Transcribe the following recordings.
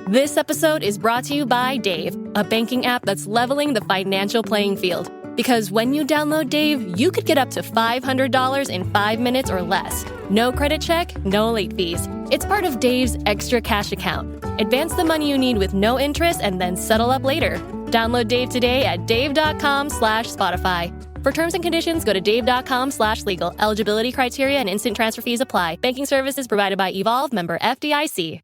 This episode is brought to you by Dave, a banking app that's leveling the financial playing field. Because when you download Dave, you could get up to $500 in 5 minutes or less. No credit check, no late fees. It's part of Dave's extra cash account. Advance the money you need with no interest and then settle up later. Download Dave today at dave.com/Spotify. For terms and conditions, go to dave.com/legal. Eligibility criteria and instant transfer fees apply. Banking services provided by Evolve, member FDIC.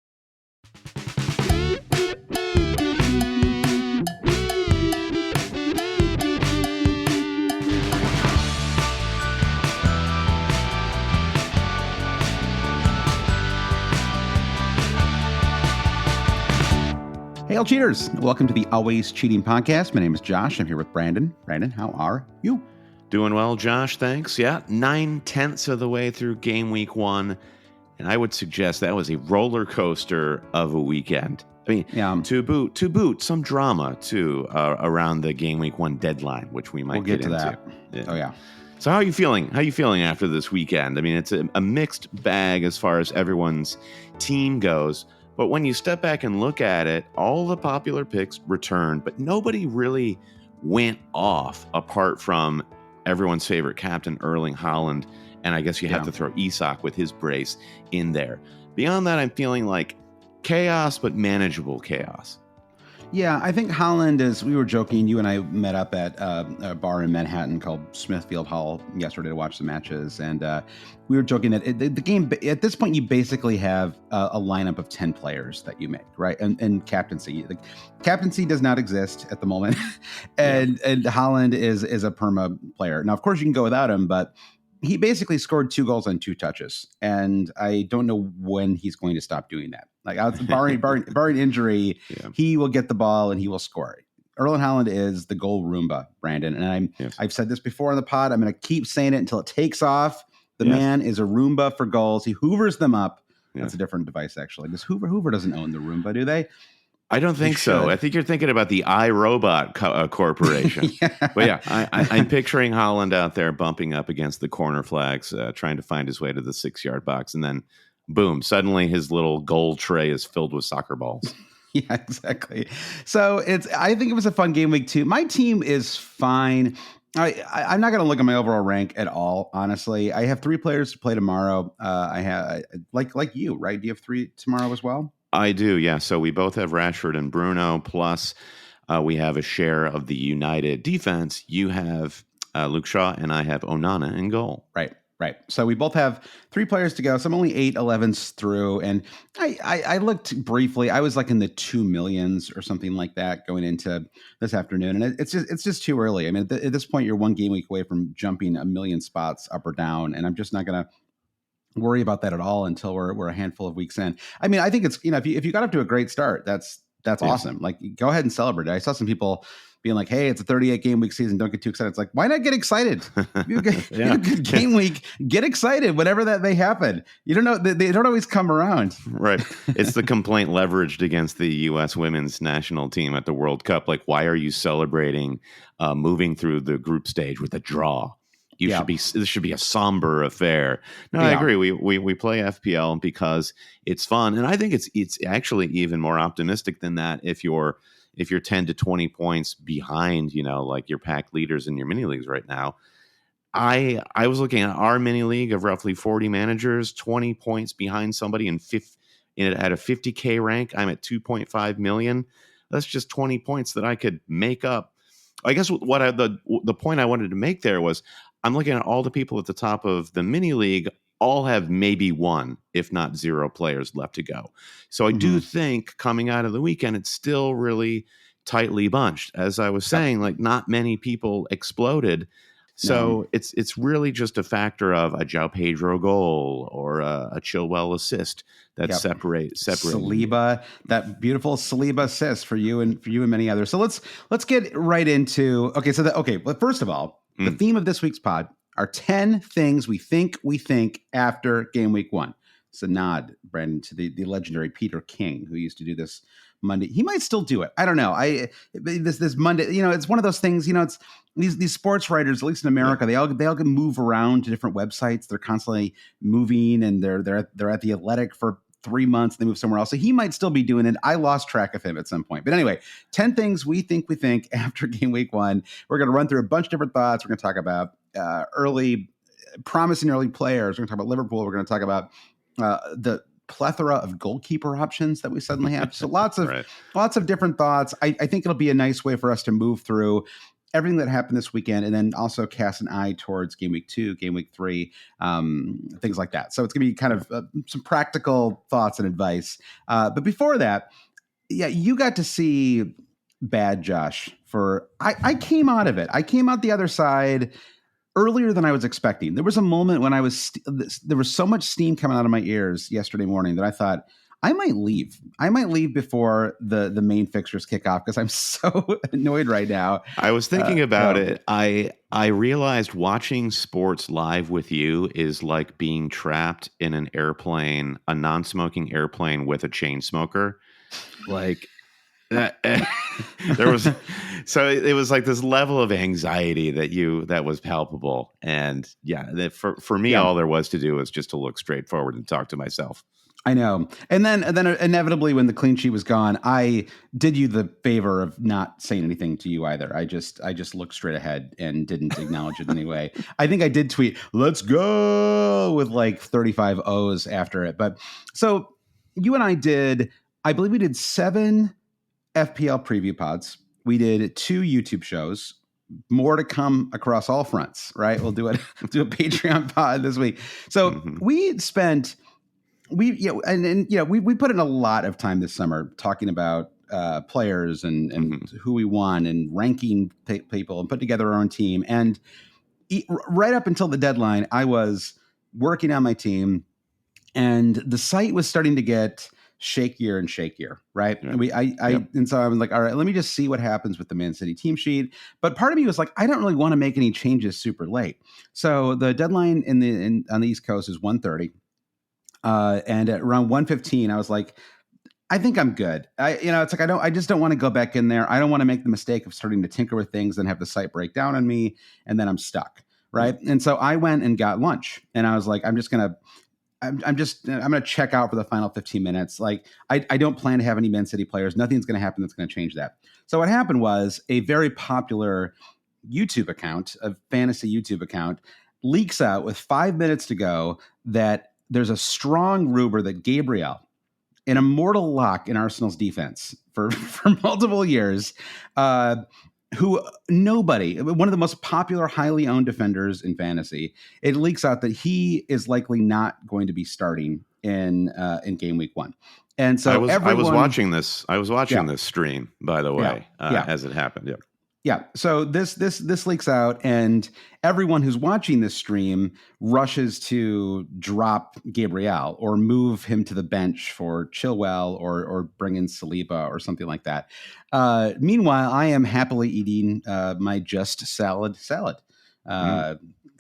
Hey, all cheaters. Welcome to the Always Cheating Podcast. My name is Josh. I'm here with Brandon. Brandon, how are you? Doing well, Josh. Thanks. Yeah, 9/10 of the way through Gameweek 1. And I would suggest that was a roller coaster of a weekend. I mean, to boot, some drama, too, around the Gameweek 1 deadline, which we might get into. That. Yeah. Oh, yeah. So how are you feeling? How are you feeling after this weekend? I mean, it's a mixed bag as far as everyone's team goes. But when you step back and look at it, all the popular picks returned, but nobody really went off apart from everyone's favorite captain, Erling Haaland. And I guess you have to throw Isak with his brace in there. Beyond that, I'm feeling like chaos, but manageable chaos. Yeah, I think Haaland is, we were joking, you and I met up at a bar in Manhattan called Smithfield Hall yesterday to watch the matches. And we were joking that the game, at this point, you basically have a lineup of 10 players that you make, right? And captaincy. The captaincy does not exist at the moment. and Haaland is a perma player. Now, of course, you can go without him, but he basically scored 2 goals on 2 touches. And I don't know when he's going to stop doing that. Like, barring injury, he will get the ball and he will score. Erling Haaland is the goal Roomba, Brandon. And I've said this before on the pod. I'm going to keep saying it until it takes off. The man is a Roomba for goals. He hoovers them up. That's a different device, actually. Because Hoover doesn't own the Roomba, do they? I don't think so. I think you're thinking about the iRobot Corporation. But yeah, I'm picturing Haaland out there bumping up against the corner flags, trying to find his way to the 6-yard box. And then, boom, suddenly his little goal tray is filled with soccer balls. Yeah, exactly. So I think it was a fun game week too. My team is fine. I'm not going to look at my overall rank at all, honestly. I have 3 players to play tomorrow. I have like you, right? Do you have 3 tomorrow as well? I do, yeah. So we both have Rashford and Bruno, plus we have a share of the United defense. You have Luke Shaw, and I have Onana in goal. Right. So we both have 3 players to go. So I'm only 8/11s through, and I looked briefly. I was like in the 2 millions or something like that going into this afternoon, and it's just too early. I mean, at this point, you're 1 game week away from jumping a million spots up or down, and I'm just not going to worry about that at all until we're a handful of weeks in. I mean, I think it's, if you got up to a great start, that's awesome. Like, go ahead and celebrate it. I saw some people being like, hey, it's a 38 game week season. Don't get too excited. It's like, why not get excited? You get a good game week. Get excited whenever that may happen. You don't know. They don't always come around. Right. It's the complaint leveraged against the U.S. women's national team at the World Cup. Like, why are you celebrating moving through the group stage with a draw? This should be a somber affair. No, I agree. We play FPL because it's fun. And I think it's actually even more optimistic than that if you're 10 to 20 points behind, like your pack leaders in your mini leagues right now. I was looking at our mini league of roughly 40 managers, 20 points behind somebody at a 50K rank. I'm at 2.5 million. That's just 20 points that I could make up. I guess the point I wanted to make there was I'm looking at all the people at the top of the mini league all have maybe 1, if not 0 players left to go. So I do think coming out of the weekend, it's still really tightly bunched. As I was saying, like, not many people exploded. So it's really just a factor of a João Pedro goal or a Chilwell assist that separate Saliba, that beautiful Saliba assist for you and many others. So let's get right into But first of all, the theme of this week's pod are 10 things we think after game week 1. It's a nod, Brandon, to the legendary Peter King, who used to do this Monday. He might still do it. I don't know. This Monday, it's one of those things, it's these sports writers, at least in America, they all can move around to different websites. They're constantly moving, and they're at the Athletic for 3 months, they move somewhere else. So he might still be doing it. I lost track of him at some point. But anyway, 10 things we think after game week 1. We're going to run through a bunch of different thoughts. We're going to talk about promising early players. We're going to talk about Liverpool. We're going to talk about the plethora of goalkeeper options that we suddenly have. So lots of different thoughts. I think it'll be a nice way for us to move through everything that happened this weekend, and then also cast an eye towards game week 2, game week 3, things like that. So it's going to be kind of some practical thoughts and advice. But before that, you got to see bad Josh. I came out of it. I came out the other side earlier than I was expecting. There was a moment when there was so much steam coming out of my ears yesterday morning that I thought, I might leave. I might leave before the main fixtures kick off because I'm so annoyed right now. I was thinking about it. I realized watching sports live with you is like being trapped in an airplane, a non-smoking airplane with a chain smoker. Like it was like this level of anxiety that was palpable. And for me, all there was to do was just to look straight forward and talk to myself. I know. And then inevitably when the clean sheet was gone, I did you the favor of not saying anything to you either. I just looked straight ahead and didn't acknowledge it anyway. I think I did tweet, "Let's go," with like 35 O's after it. But so you and I believe we did 7 FPL preview pods. We did 2 YouTube shows. More to come across all fronts, right? We'll do a Patreon pod this week. So we spent we put in a lot of time this summer talking about players and who we want and ranking people and put together our own team. And right up until the deadline, I was working on my team, and the site was starting to get shakier and shakier, right? Yeah. And so I was like, all right, let me just see what happens with the Man City team sheet. But part of me was like, I don't really want to make any changes super late. So the deadline on the East Coast is 1:30. And at around 1:15, I was like, I think I'm good. It's like, I just don't want to go back in there. I don't want to make the mistake of starting to tinker with things and have the site break down on me, and then I'm stuck. Right. And so I went and got lunch, and I was like, I'm going to check out for the final 15 minutes. Like, I don't plan to have any Man City players. Nothing's going to happen that's going to change that. So what happened was a very popular YouTube account, a fantasy YouTube account, leaks out with 5 minutes to go that there's a strong rumor that Gabriel, an immortal lock in Arsenal's defense for multiple years, one of the most popular, highly owned defenders in fantasy, it leaks out that he is likely not going to be starting in game week 1. And so I was watching this. I was watching this stream, by the way, as it happened. Yeah. Yeah. So this leaks out, and everyone who's watching this stream rushes to drop Gabriel or move him to the bench for Chilwell or bring in Saliba or something like that. Meanwhile, I am happily eating my Just Salad.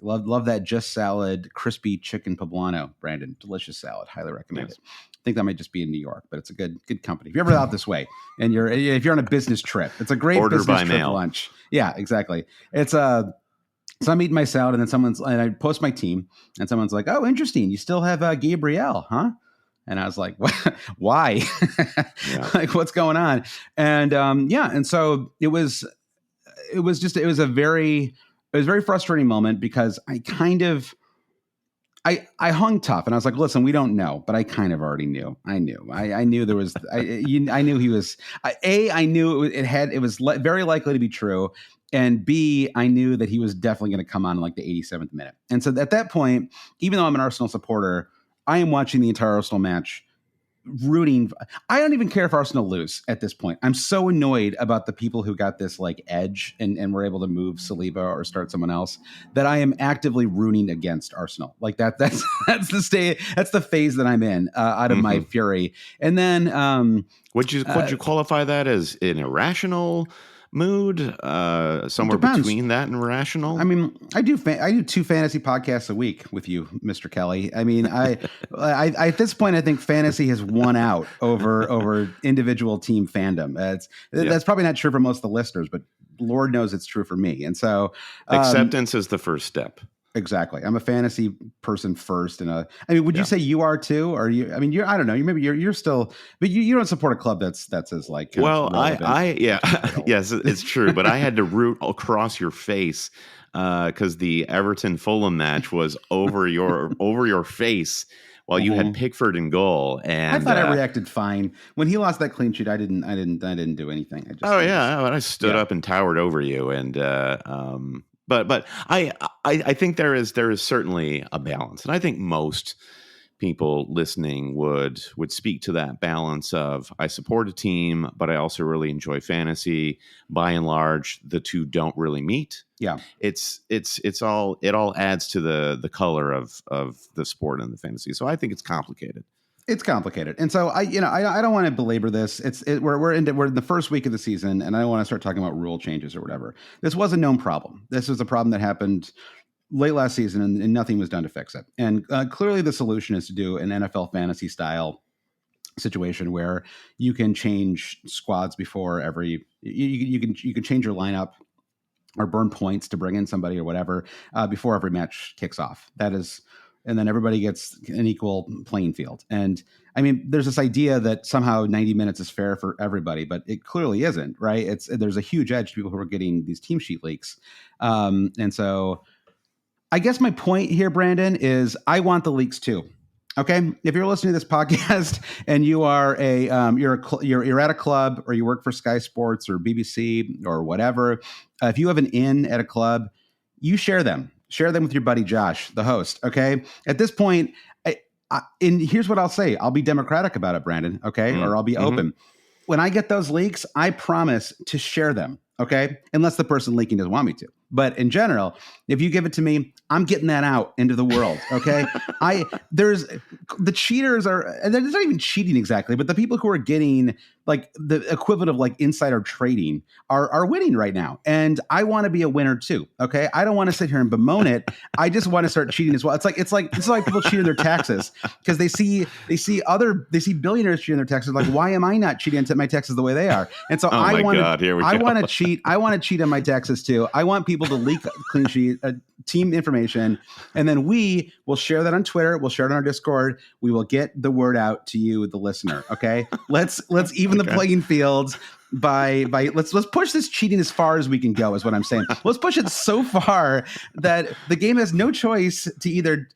Love that Just Salad crispy chicken poblano, Brandon. Delicious salad. Highly recommend it. I think that might just be in New York, but it's a good company. If you're ever out this way and if you're on a business trip, it's a great business trip mail. Lunch. Yeah, exactly. So I'm eating my salad, and then I post my team, and someone's like, "Oh, interesting. You still have Gabriel, huh?" And I was like, "What? Why? Like, what's going on?" And and so it was a very frustrating moment because I hung tough, and I was like, "Listen, we don't know," but I kind of already knew. I knew there was. I knew he was. I knew it was very likely to be true, and B, I knew that he was definitely going to come on in like the 87th minute. And so at that point, even though I'm an Arsenal supporter, I am watching the entire Arsenal match, rooting. I don't even care if Arsenal lose at this point. I'm so annoyed about the people who got this like edge and were able to move Saliba or start someone else that I am actively rooting against Arsenal. Like that's the phase that I'm in out of my fury. And then would you qualify that as an irrational mood? Somewhere between that and rational? I mean, I do 2 fantasy podcasts a week with you, Mr. Kelly. I mean, I at this point, I think fantasy has won out over individual team fandom. That's probably not true for most of the listeners, but Lord knows it's true for me. And so acceptance is the first step. Exactly. I'm a fantasy person first. Would you say you are too? Or you, I mean, I don't know. You're still, but you don't support a club that's as like, kind of relevant. Yeah, yes, it's true. But I had to root across your face because the Everton Fulham match was over your face while you had Pickford in goal. And I thought I reacted fine when he lost that clean sheet. I didn't do anything. I stood up and towered over you. And but I think there is certainly a balance, and I think most people listening would speak to that balance of I support a team, but I also really enjoy fantasy. By and large, the two don't really meet. Yeah, it all adds to the color of the sport and the fantasy. So I think it's complicated. It's complicated, and so I don't want to belabor this. We're in the first week of the season, and I don't want to start talking about rule changes or whatever. This was a known problem. This was a problem that happened late last season, and nothing was done to fix it. And clearly, the solution is to do an NFL fantasy style situation where you can change squads before every. You can change your lineup or burn points to bring in somebody or whatever before every match kicks off. That is. And then everybody gets an equal playing field. And I mean, there's this idea that somehow 90 minutes is fair for everybody, but it clearly isn't, right? There's a huge edge to people who are getting these team sheet leaks. And so I guess my point here, Brandon, is I want the leaks too. Okay, if you're listening to this podcast and you are you're at a club or you work for Sky Sports or BBC or whatever, if you have an in at a club, you share them. Share them with your buddy Josh, the host. Okay. At this point, and here's what I'll say: I'll be democratic about it, Brandon. Okay, or I'll be open. When I get those leaks, I promise to share them. Okay, unless the person leaking doesn't want me to. But in general, if you give it to me, I'm getting that out into the world. Okay, there's the cheaters are, and it's not even cheating exactly, but the people who are getting like the equivalent of like insider trading are winning right now. And I want to be a winner too. Okay, I don't want to sit here and bemoan it. I just want to start cheating as well. It's like people cheating their taxes because they see billionaires cheating their taxes. Like, why am I not cheating into my taxes the way they are? And so I want to cheat. I want to cheat on my taxes too. I want people to leak clean sheet team information, and then we will share that on Twitter. We'll share it on our Discord. We will get the word out to you, the listener. Okay, let's even the playing fields by let's push this cheating as far as we can go. Is what I'm saying. Let's push it so far that the game has no choice to either.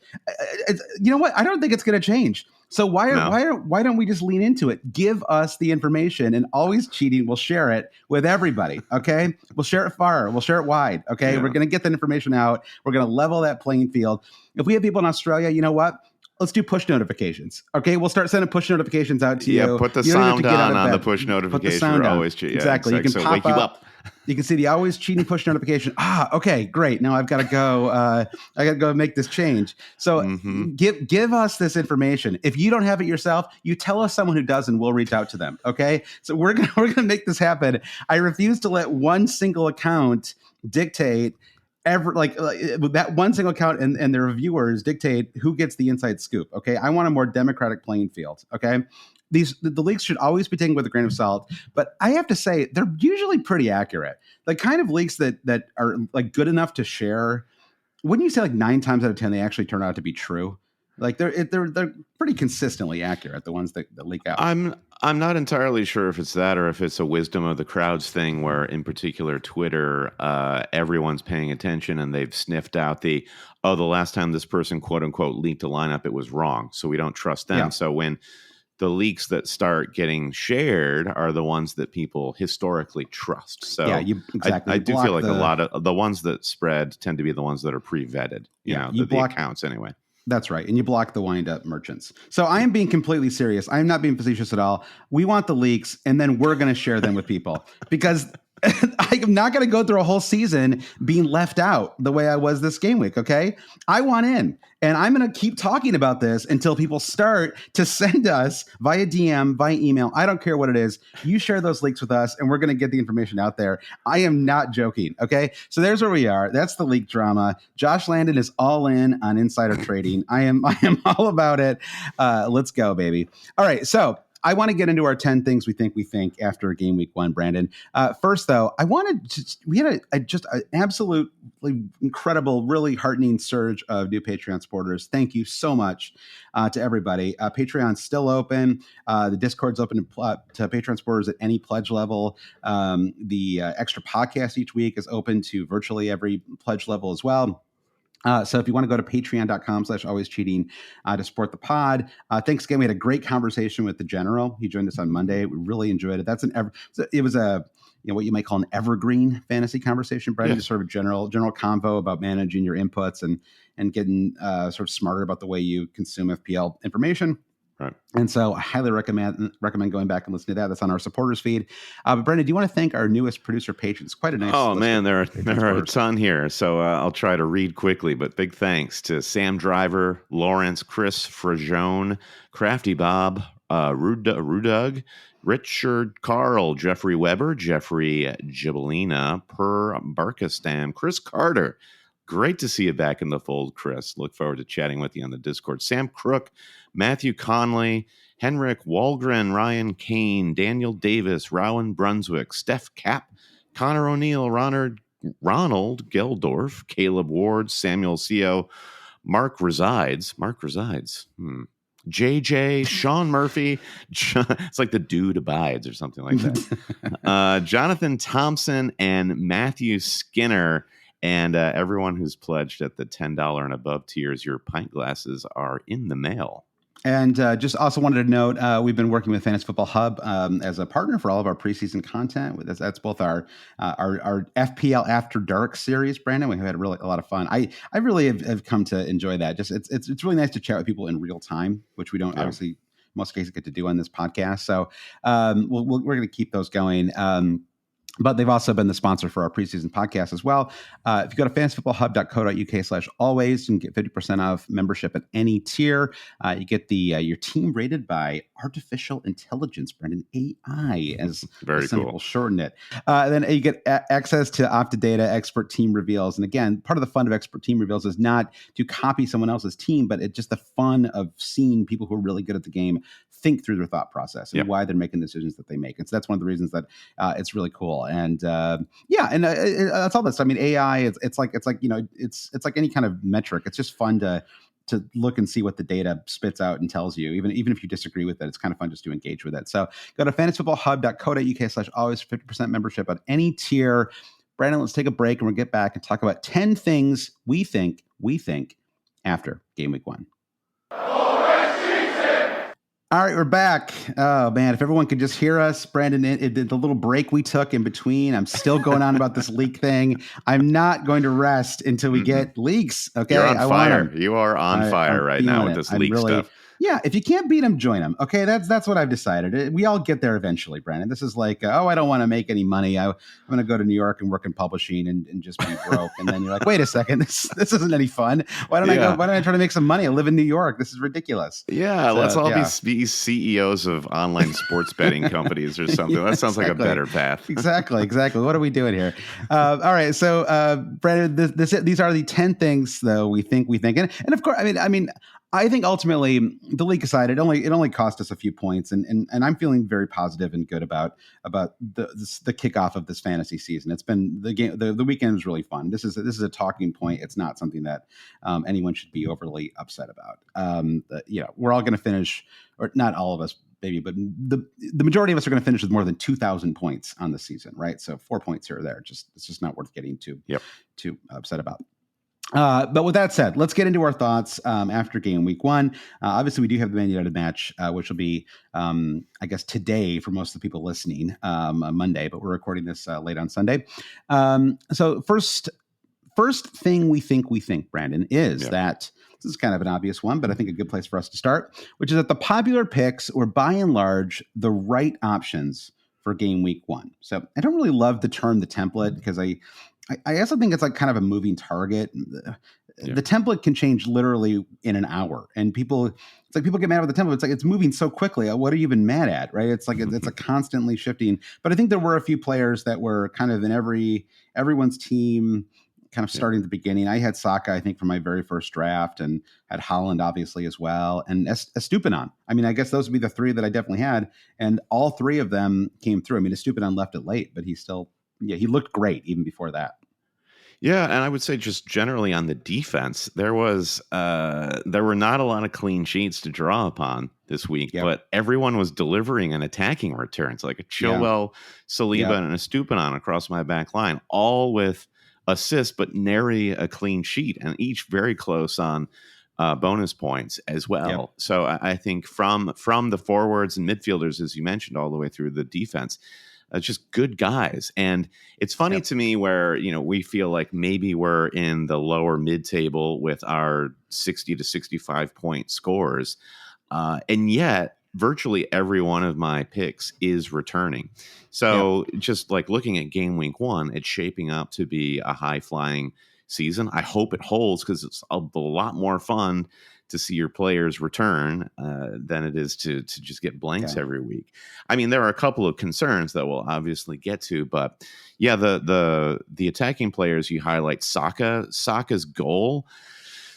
You know what? I don't think it's going to change. So why don't we just lean into it? Give us the information, and always cheating. We'll share it with everybody. Okay, we'll share it far. We'll share it wide. Okay, We're going to get that information out. We're going to level that playing field. If we have people in Australia, you know what? Let's do push notifications. Okay, we'll start sending push notifications out to you. Yeah, put the sound on the push notification. Always cheat. Exactly. You can pop wake you up. You can see the always cheating push notification. Okay, great. Now I've got to go. I got to go make this change. So give us this information. If you don't have it yourself, you tell us someone who does, and we'll reach out to them. Okay. So we're gonna make this happen. I refuse to let one single account dictate that one single account and their reviewers dictate who gets the inside scoop. Okay. I want a more democratic playing field. Okay. The leaks should always be taken with a grain of salt, but I have to say they're usually pretty accurate. The kind of leaks that are like good enough to share, wouldn't you say like 9 times out of 10 they actually turn out to be true? Like they're pretty consistently accurate, the ones that leak out. I'm not entirely sure if it's that or if it's a wisdom of the crowds thing where, in particular, Twitter, everyone's paying attention and they've sniffed out the last time this person, quote unquote, leaked a lineup, it was wrong. So we don't trust them. Yeah. So when the leaks that start getting shared are the ones that people historically trust. So yeah, exactly. I do feel like a lot of the ones that spread tend to be the ones that are pre-vetted, the accounts anyway. That's right. And you block the wind-up merchants. So I am being completely serious. I am not being facetious at all. We want the leaks, and then we're going to share them with people because I'm not going to go through a whole season being left out the way I was this game week, okay? I want in, and I'm going to keep talking about this until people start to send us via DM, via email. I don't care what it is. You share those leaks with us, and we're going to get the information out there. I am not joking, okay? So there's where we are. That's the leak drama. Josh Landon is all in on insider trading. I am all about it. Let's go, baby. All right, so I want to get into our 10 things we think after game week 1, Brandon. First, though, we had just an absolutely incredible, really heartening surge of new Patreon supporters. Thank you so much to everybody. Patreon's still open. The Discord's open to Patreon supporters at any pledge level. The extra podcast each week is open to virtually every pledge level as well. So if you want to go to patreon.com/alwayscheating to support the pod. Thanks again. We had a great conversation with the general. He joined us on Monday. We really enjoyed it. It was a what you might call an evergreen fantasy conversation, Brendan. Just sort of a general convo about managing your inputs and getting sort of smarter about the way you consume FPL information. Right. And so I highly recommend going back and listening to that. That's on our supporters feed. But Brendan, do you want to thank our newest producer patrons? Quite a nice. Oh man, there are a ton here. So I'll try to read quickly, but big thanks to Sam Driver, Lawrence, Chris Fragione, Crafty Bob, Rudug, Richard Carl, Jeffrey Weber, Jeffrey Gibellina, Per Barkistan, Chris Carter. Great to see you back in the fold, Chris. Look forward to chatting with you on the Discord. Sam Crook, Matthew Conley, Henrik Walgren, Ryan Kane, Daniel Davis, Rowan Brunswick, Steph Kapp, Connor O'Neill, Ronald Geldorf, Caleb Ward, Samuel Seo, Mark Resides, JJ, Sean Murphy, it's like the dude abides or something like that. Jonathan Thompson and Matthew Skinner. And everyone who's pledged at the $10 and above tiers, your pint glasses are in the mail. And just also wanted to note, we've been working with Fantasy Football Hub as a partner for all of our preseason content. That's both our FPL After Dark series, Brandon. We've had really a lot of fun. I really have come to enjoy that. Just it's really nice to chat with people in real time, which we don't obviously most cases get to do on this podcast. So we're going to keep those going. But they've also been the sponsor for our preseason podcast as well. If you go to fantasyfootballhub.co.uk/always, you can get 50% off membership at any tier. You get your team rated by artificial intelligence, Brendan, AI, as some people shorten it. Then you get access to Optadata expert team reveals. And again, part of the fun of expert team reveals is not to copy someone else's team, but it's just the fun of seeing people who are really good at the game think through their thought process and why they're making the decisions that they make. And so that's one of the reasons that it's really cool. And that's all this. I mean, AI, it's like it's like any kind of metric. It's just fun to look and see what the data spits out and tells you, even if you disagree with it. It's kind of fun just to engage with it. So go to fantasyfootballhub.co.uk/always 50% membership on any tier. Brandon, let's take a break and we'll get back and talk about 10 things we think after game week 1. All right, we're back. Oh, man, if everyone could just hear us, Brandon, the little break we took in between, I'm still going on about this leak thing. I'm not going to rest until we get leaks, okay? You're on fire. You are on fire right now with this leak stuff. Yeah, if you can't beat them, join them. Okay, that's what I've decided. We all get there eventually, Brandon. This is like, I don't want to make any money. I'm going to go to New York and work in publishing and just be broke. And then you're like, wait a second, this isn't any fun. Why don't I go? Why don't I try to make some money? I live in New York. This is ridiculous. Yeah, so, let's all be CEOs of online sports betting companies or something. That sounds like a better path. Exactly. What are we doing here? All right, so Brandon, these are the 10 things though we think, and of course, I think ultimately, the leak aside, it only cost us a few points, and I'm feeling very positive and good about the kickoff of this fantasy season. It's been the weekend was really fun. This is a talking point. It's not something that anyone should be overly upset about. We're all going to finish, or not all of us, maybe, but the majority of us are going to finish with more than 2,000 points on the season, right? So 4 points here or there, it's just not worth getting too upset about. But with that said, let's get into our thoughts after game week 1. Obviously, we do have the Man United match, which will be, I guess, today for most of the people listening, Monday, but we're recording this late on Sunday. So first thing we think, Brandon, is that this is kind of an obvious one, but I think a good place for us to start, which is that the popular picks were by and large the right options for game week 1. So I don't really love the term the template because I also think it's like kind of a moving target. The template can change literally in an hour, and people get mad about the template. It's like it's moving so quickly. What are you even mad at, right? It's like it's a constantly shifting. But I think there were a few players that were kind of in everyone's team, kind of starting at the beginning. I had Saka, I think, for my very first draft, and had Haaland obviously as well, and Estupiñán. I mean, I guess those would be the three that I definitely had, and all three of them came through. I mean, Estupiñán left it late, but he looked great even before that. Yeah, and I would say just generally on the defense, there were not a lot of clean sheets to draw upon this week, but everyone was delivering and attacking returns, like a Chilwell, Saliba, and a Estupiñán across my back line, all with assists, but nary a clean sheet, and each very close on bonus points as well. Yep. So I think from the forwards and midfielders, as you mentioned, all the way through the defense, just good guys. And it's funny to me where, we feel like maybe we're in the lower mid-table with our 60 to 65 point scores. And yet virtually every one of my picks is returning. So just like looking at Gameweek 1, it's shaping up to be a high-flying season. I hope it holds, because it's a lot more fun to see your players return than it is to just get blanks every week. I mean, there are a couple of concerns that we'll obviously get to, but the attacking players you highlight, Saka's goal,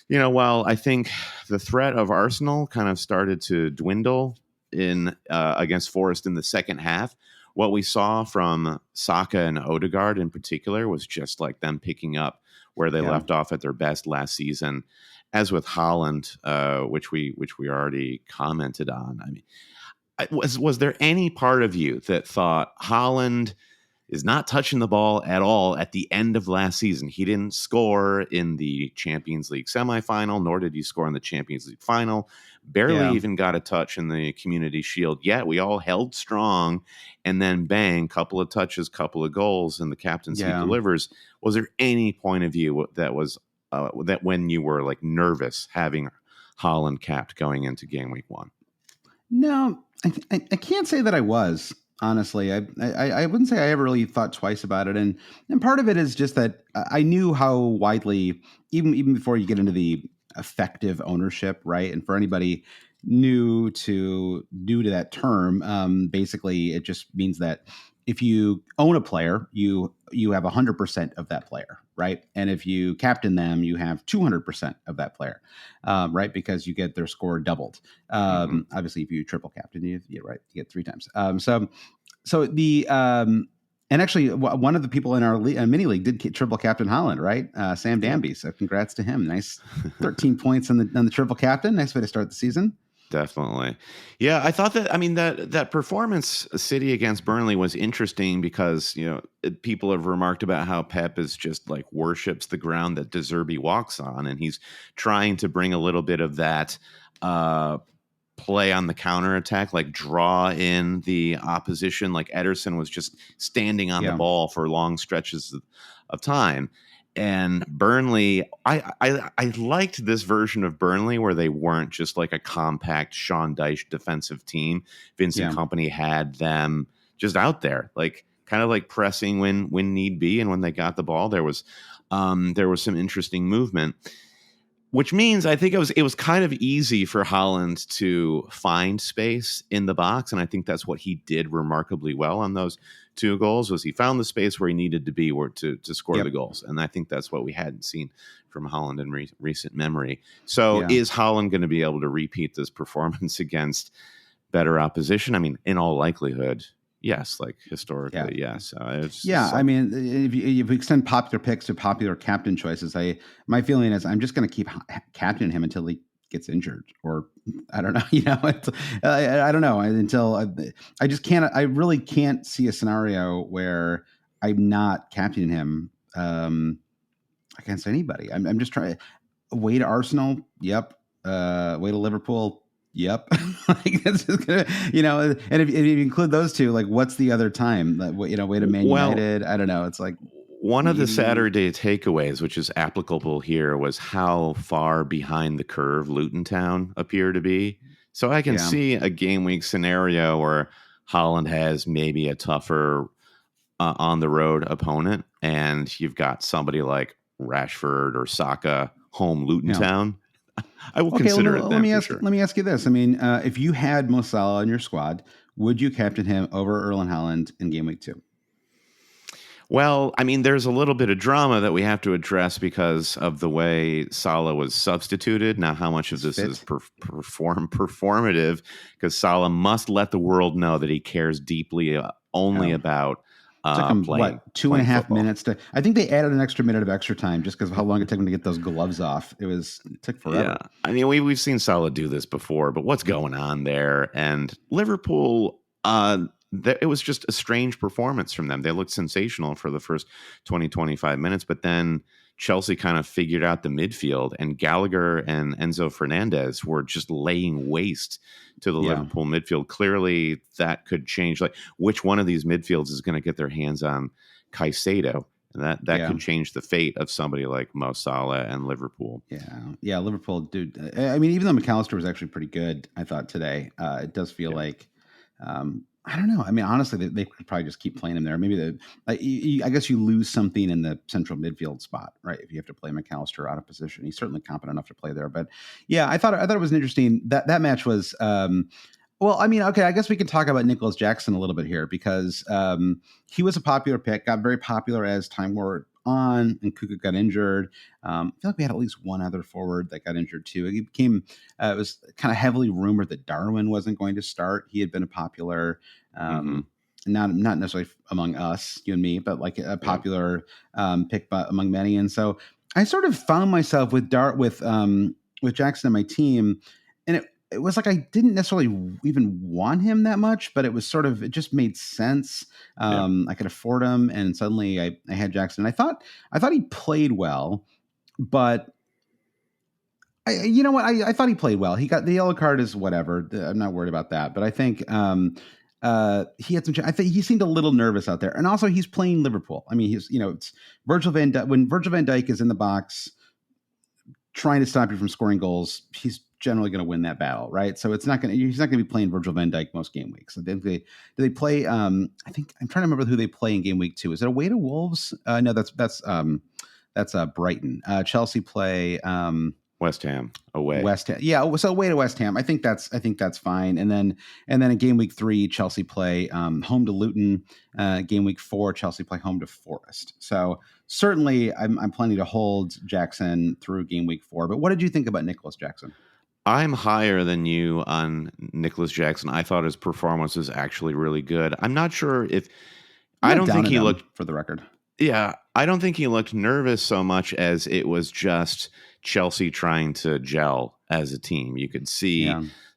while I think the threat of Arsenal kind of started to dwindle in against Forest in the second half, what we saw from Saka and Odegaard in particular was just like them picking up where they left off at their best last season. As with Haaland, which we already commented on. I mean, was there any part of you that thought Haaland is not touching the ball at all at the end of last season? He didn't score in the Champions League semifinal, nor did he score in the Champions League final. Barely even got a touch in the Community Shield. Yet we all held strong, and then bang, couple of touches, couple of goals, and the captaincy delivers. Was there any point of view that was that when you were like nervous having Haaland capped going into Gameweek 1? No, I can't say that I was, honestly. I wouldn't say I ever really thought twice about it. And part of it is just that I knew how widely, even before you get into the effective ownership, right? And for anybody new to that term, basically it just means that if you own a player, you have 100% of that player, right? And if you captain them, you have 200% of that player, right? Because you get their score doubled. Obviously, if you triple captain, you get 3 times. So the and actually, one of the people in our mini league did triple captain Haaland, right? Sam Danby. So congrats to him. Nice 13 points on the triple captain. Nice way to start the season. Definitely. Yeah, I thought that performance City against Burnley was interesting because, people have remarked about how Pep is just like worships the ground that De Zerbi walks on, and he's trying to bring a little bit of that play on the counterattack, like draw in the opposition. Like Ederson was just standing on the ball for long stretches of time. And Burnley, I liked this version of Burnley where they weren't just like a compact Sean Dyche defensive team. Vincent Kompany had them just out there, like kind of like pressing when need be, and when they got the ball, there was some interesting movement. Which means I think it was kind of easy for Haaland to find space in the box, and I think that's what he did remarkably well on those 2 goals. Was he found the space where he needed to be to score the goals, and I think that's what we hadn't seen from Haaland in recent memory. So, is Haaland going to be able to repeat this performance against better opposition? I mean, in all likelihood, yes. Like historically, yes. I mean, if you extend popular picks to popular captain choices, my feeling is I'm just going to keep captaining him until he gets injured, or I don't know. I don't know until I just can't. I really can't see a scenario where I'm not captaining him against anybody. I'm just trying. Way to Arsenal. Yep. Way to Liverpool. Yep. Like that's just gonna, and if you include those 2, like what's the other time? Way to Man United. I don't know. It's like one of the Saturday takeaways, which is applicable here, was how far behind the curve Luton Town appear to be. So I can see a game week scenario where Haaland has maybe a tougher on the road opponent, and you've got somebody like Rashford or Saka home Luton Town. I will consider it. Let me ask you this. I mean, if you had Mo Salah in your squad, would you captain him over Erling Haaland in Game Week 2? Well, I mean, there's a little bit of drama that we have to address because of the way Salah was substituted. Now, how much of this is performative? Because Salah must let the world know that he cares deeply only about took him, playing. 2.5 football. minutes to. I think they added an extra minute of extra time just because of how long it took him to get those gloves off. It took forever. Yeah, I mean, we've seen Salah do this before, but what's going on there? And Liverpool. It was just a strange performance from them. They looked sensational for the first 20, 25 minutes, but then Chelsea kind of figured out the midfield, and Gallagher and Enzo Fernandez were just laying waste to the Liverpool midfield. Clearly, that could change. Like, which one of these midfields is going to get their hands on Caicedo? And that could change the fate of somebody like Mo Salah and Liverpool. Yeah, Liverpool, dude. I mean, even though McAllister was actually pretty good, I thought today, it does feel like. I don't know. I mean, honestly, they could probably just keep playing him there. Maybe I guess you lose something in the central midfield spot, right? If you have to play McAllister out of position, he's certainly competent enough to play there. But yeah, I thought it was an interesting that match was. Well, I mean, okay, I guess we can talk about Nicholas Jackson a little bit here because he was a popular pick, got very popular as time wore on, and Kuka got injured. I feel like we had at least one other forward that got injured too. It was kind of heavily rumored that Darwin wasn't going to start. He had been a popular, not necessarily among us, you and me, but like a popular pick among many. And so I sort of found myself with Jackson on my team, and it was like I didn't necessarily even want him that much, but it just made sense. I could afford him, and suddenly I had Jackson. I thought he played well, but you know what? I thought he played well. He got the yellow card is whatever. I'm not worried about that, but I think he had some. I think he seemed a little nervous out there, and also he's playing Liverpool. I mean, it's when Virgil van Dijk is in the box trying to stop you from scoring goals, he's generally going to win that battle, right? So he's not going to be playing Virgil van Dijk most game weeks. So do they play? I think I'm trying to remember who they play in game week 2. Is it away to Wolves? No, that's Brighton. Chelsea play West Ham away. West Ham, yeah. So away to West Ham. I think that's fine. And then in game week 3, Chelsea play home to Luton. Game week 4, Chelsea play home to Forest. So certainly, I'm planning to hold Jackson through game week 4. But what did you think about Nicholas Jackson? I'm higher than you on Nicholas Jackson. I thought his performance was actually really good. I'm not sure if I don't think he looked, for the record. Yeah, I don't think he looked nervous so much as it was just Chelsea trying to gel as a team. You could see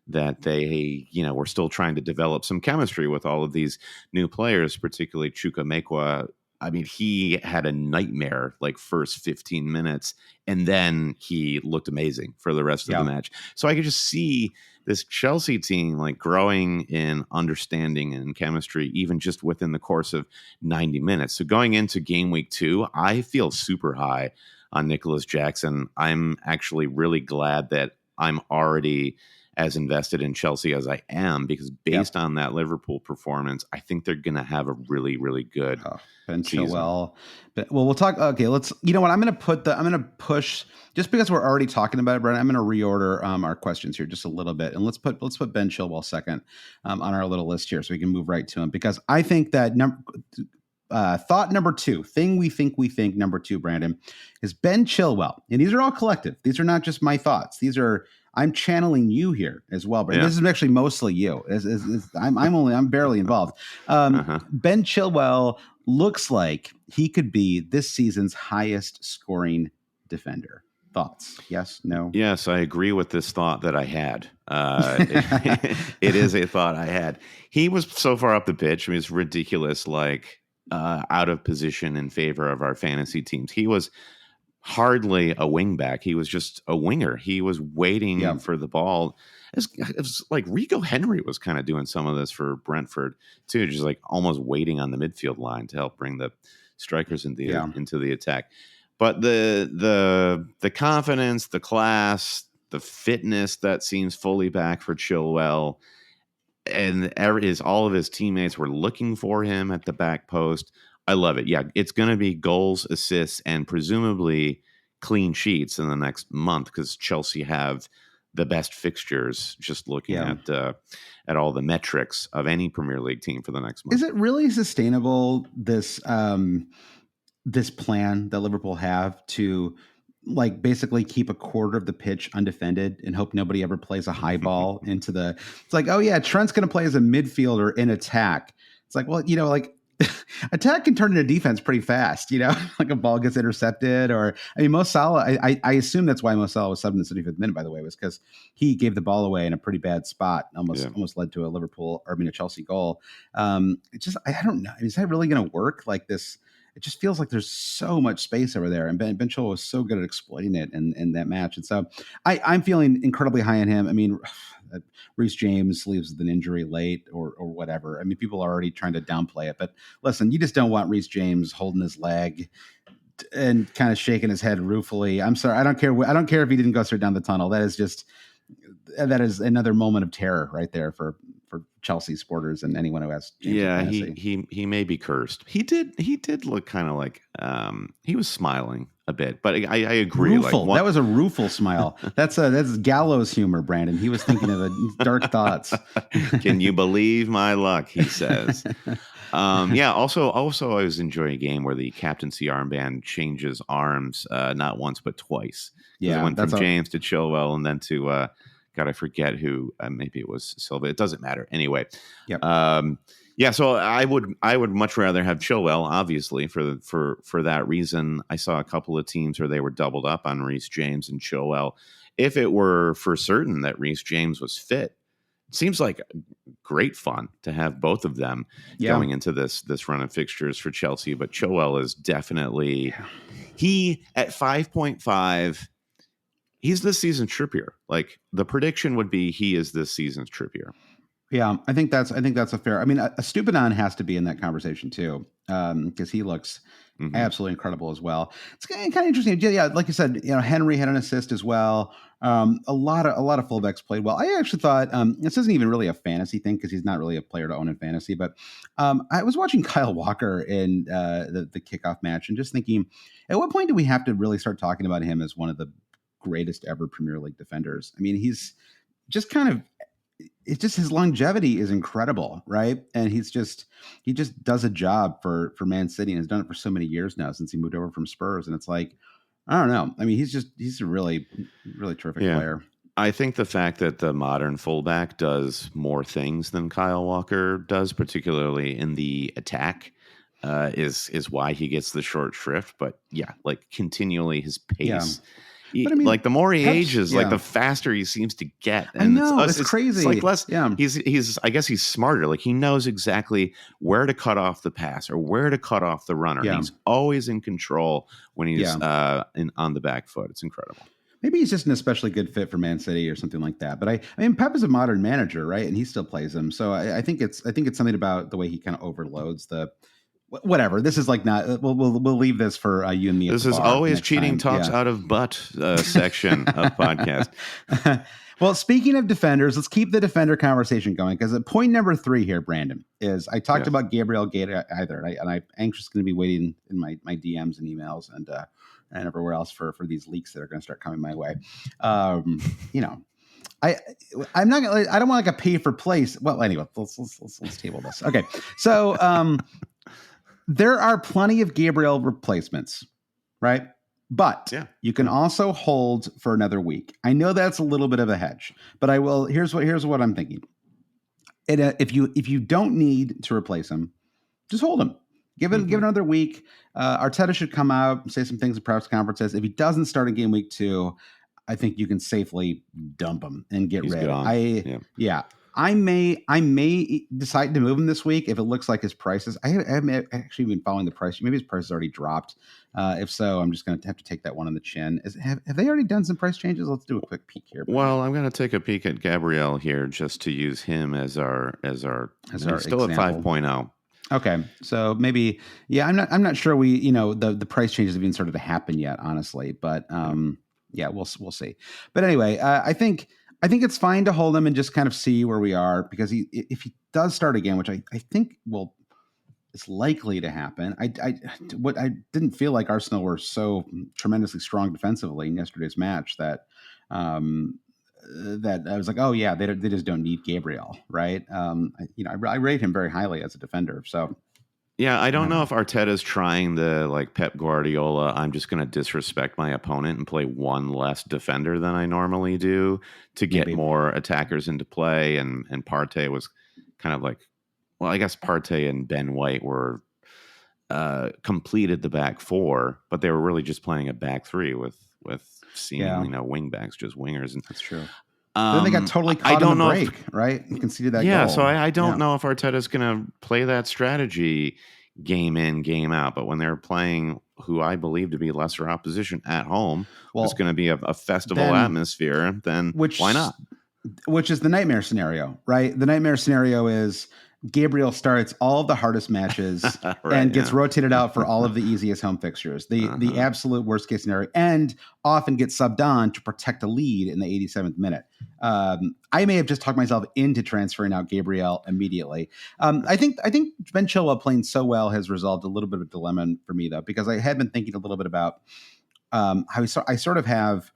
that they, were still trying to develop some chemistry with all of these new players, particularly Chukwuemeka. I mean, he had a nightmare like first 15 minutes, and then he looked amazing for the rest of the match. So I could just see this Chelsea team like growing in understanding and chemistry, even just within the course of 90 minutes. So going into game week 2, I feel super high on Nicholas Jackson. I'm actually really glad that I'm already as invested in Chelsea as I am, because based on that Liverpool performance, I think they're going to have a really, really good Ben Chilwell. Well, we'll talk. Okay, let's. You know what? I'm going to push just because we're already talking about it, Brent. I'm going to reorder our questions here just a little bit, and let's put Ben Chilwell second on our little list here, so we can move right to him, because I think that thought number 2, thing we think number 2, Brandon, is Ben Chilwell, and these are all collective. These are not just my thoughts. I'm channeling you here as well, but this is actually mostly you. I'm barely involved. Ben Chilwell looks like he could be this season's highest scoring defender. Thoughts? Yes? No? Yes, I agree with this thought that I had. It is a thought I had. He was so far up the pitch. I mean, it's ridiculous, like out of position in favor of our fantasy teams. He was hardly a wing back. He was just a winger. He was waiting for the ball. It was like Rico Henry was kind of doing some of this for Brentford too, just like almost waiting on the midfield line to help bring the strikers into the attack. But the confidence, the class, the fitness that seems fully back for Chilwell, and all of his teammates were looking for him at the back post. I love it. Yeah, it's going to be goals, assists, and presumably clean sheets in the next month, because Chelsea have the best fixtures, just looking at all the metrics of any Premier League team for the next month. Is it really sustainable, this this plan that Liverpool have to like basically keep a quarter of the pitch undefended and hope nobody ever plays a high ball into the, it's like, oh yeah, Trent's going to play as a midfielder in attack. It's like, well, like attack can turn into defense pretty fast, like a ball gets intercepted, or, I mean, Mo Salah, I assume that's why Mo Salah was subbed in the 75th minute, by the way, was because he gave the ball away in a pretty bad spot, almost led to a Chelsea goal. It just, I don't know. Is that really going to work like this? It just feels like there's so much space over there, and Ben Chilwell was so good at exploiting it in that match. And so I'm feeling incredibly high on him. I mean, Reece James leaves with an injury late or whatever. I mean, people are already trying to downplay it, but listen, you just don't want Reece James holding his leg and kind of shaking his head ruefully. I'm sorry. I don't care if he didn't go straight down the tunnel. That is another moment of terror right there for Chelsea supporters and anyone who has James. He may be cursed. He did look kind of like he was smiling a bit, but I agree. Rueful. That was a rueful smile. That's gallows humor, Brandon. He was thinking of the dark thoughts. Can you believe my luck? He says. Also, I was enjoying a game where the captaincy armband changes arms not once but twice. Yeah, it went from James to Chilwell and then to God, I forget who. Maybe it was Silva. It doesn't matter. Anyway. Yep. So I would much rather have Chilwell, obviously, for that reason. I saw a couple of teams where they were doubled up on Reece James and Chilwell. If it were for certain that Reece James was fit, it seems like great fun to have both of them going into this run of fixtures for Chelsea. But Chilwell is definitely he at 5.5. He's this season's Trippier. Like the prediction would be, he is this season's Trippier. Yeah, I think that's a fair. I mean, a Stupinan has to be in that conversation too, because he looks absolutely incredible as well. It's kind of interesting. Yeah, like you said, Henry had an assist as well. A lot of fullbacks played well. I actually thought this isn't even really a fantasy thing because he's not really a player to own in fantasy. But I was watching Kyle Walker in the kickoff match and just thinking, at what point do we have to really start talking about him as one of the greatest ever Premier League defenders? I mean, he's just his longevity is incredible, right? And he just does a job for Man City and has done it for so many years now since he moved over from Spurs. And it's like, I don't know. I mean, he's a really, really terrific player. I think the fact that the modern fullback does more things than Kyle Walker does, particularly in the attack, is why he gets the short shrift. But yeah, like continually his pace. Yeah. But I mean, like the more he ages, like the faster he seems to get. And I know, it's crazy. It's like less. Yeah. He's. I guess he's smarter. Like he knows exactly where to cut off the pass or where to cut off the runner. Yeah. He's always in control when he's on the back foot. It's incredible. Maybe he's just an especially good fit for Man City or something like that. But I mean, Pep is a modern manager, right? And he still plays them. So I think it's something about the way he kind of overloads the. Whatever. This is like not. We'll leave this for you and me. This is always cheating talks out of butt section of podcast. Well, speaking of defenders, let's keep the defender conversation going because point number 3 here, Brandon, is I talked about Gabriel Gator either, and I'm anxious going to be waiting in my DMs and emails and everywhere else for these leaks that are going to start coming my way. I'm not gonna. I don't want like a pay for place. Well, anyway, let's table this. Okay, so. There are plenty of Gabriel replacements, right? But you can also hold for another week. I know that's a little bit of a hedge, but I will. Here's what I'm thinking. If you don't need to replace him, just hold him. Give it another week. Arteta should come out and say some things at press conferences. If he doesn't start in game week 2, I think you can safely dump him and get rid. I may decide to move him this week if it looks like his prices. I haven't actually been following the price. Maybe his price has already dropped. If so, I'm just going to have to take that one on the chin. Have they already done some price changes? Let's do a quick peek here. Well, I'm going to take a peek at Gabriel here just to use him as our still example. At 5.0. Okay, so maybe I'm not sure the price changes have even started to happen yet, honestly. But we'll see. But anyway, I think it's fine to hold him and just kind of see where we are because if he does start again, which I think is likely to happen. I didn't feel like Arsenal were so tremendously strong defensively in yesterday's match that that I was like, oh yeah, they just don't need Gabriel, right? I rate him very highly as a defender. So yeah, I don't know if Arteta's trying the like Pep Guardiola, I'm just going to disrespect my opponent and play one less defender than I normally do to get more attackers into play. And Partey was kind of like, well, I guess Partey and Ben White were completed the back four, but they were really just playing a back three with seemingly no wing backs, just wingers. And that's true. Then they got totally caught on the break, right? And conceded that goal. So I don't know if Arteta's going to play that strategy game in, game out. But when they're playing who I believe to be lesser opposition at home, it's going to be a festival atmosphere, then why not? Which is the nightmare scenario, right? The nightmare scenario is Gabriel starts all of the hardest matches and gets rotated out for all of the easiest home fixtures. The absolute worst case scenario, and often gets subbed on to protect a lead in the 87th minute. I may have just talked myself into transferring out Gabriel immediately. I think Ben Chilwell playing so well has resolved a little bit of a dilemma for me, though, because I had been thinking a little bit about how I sort of have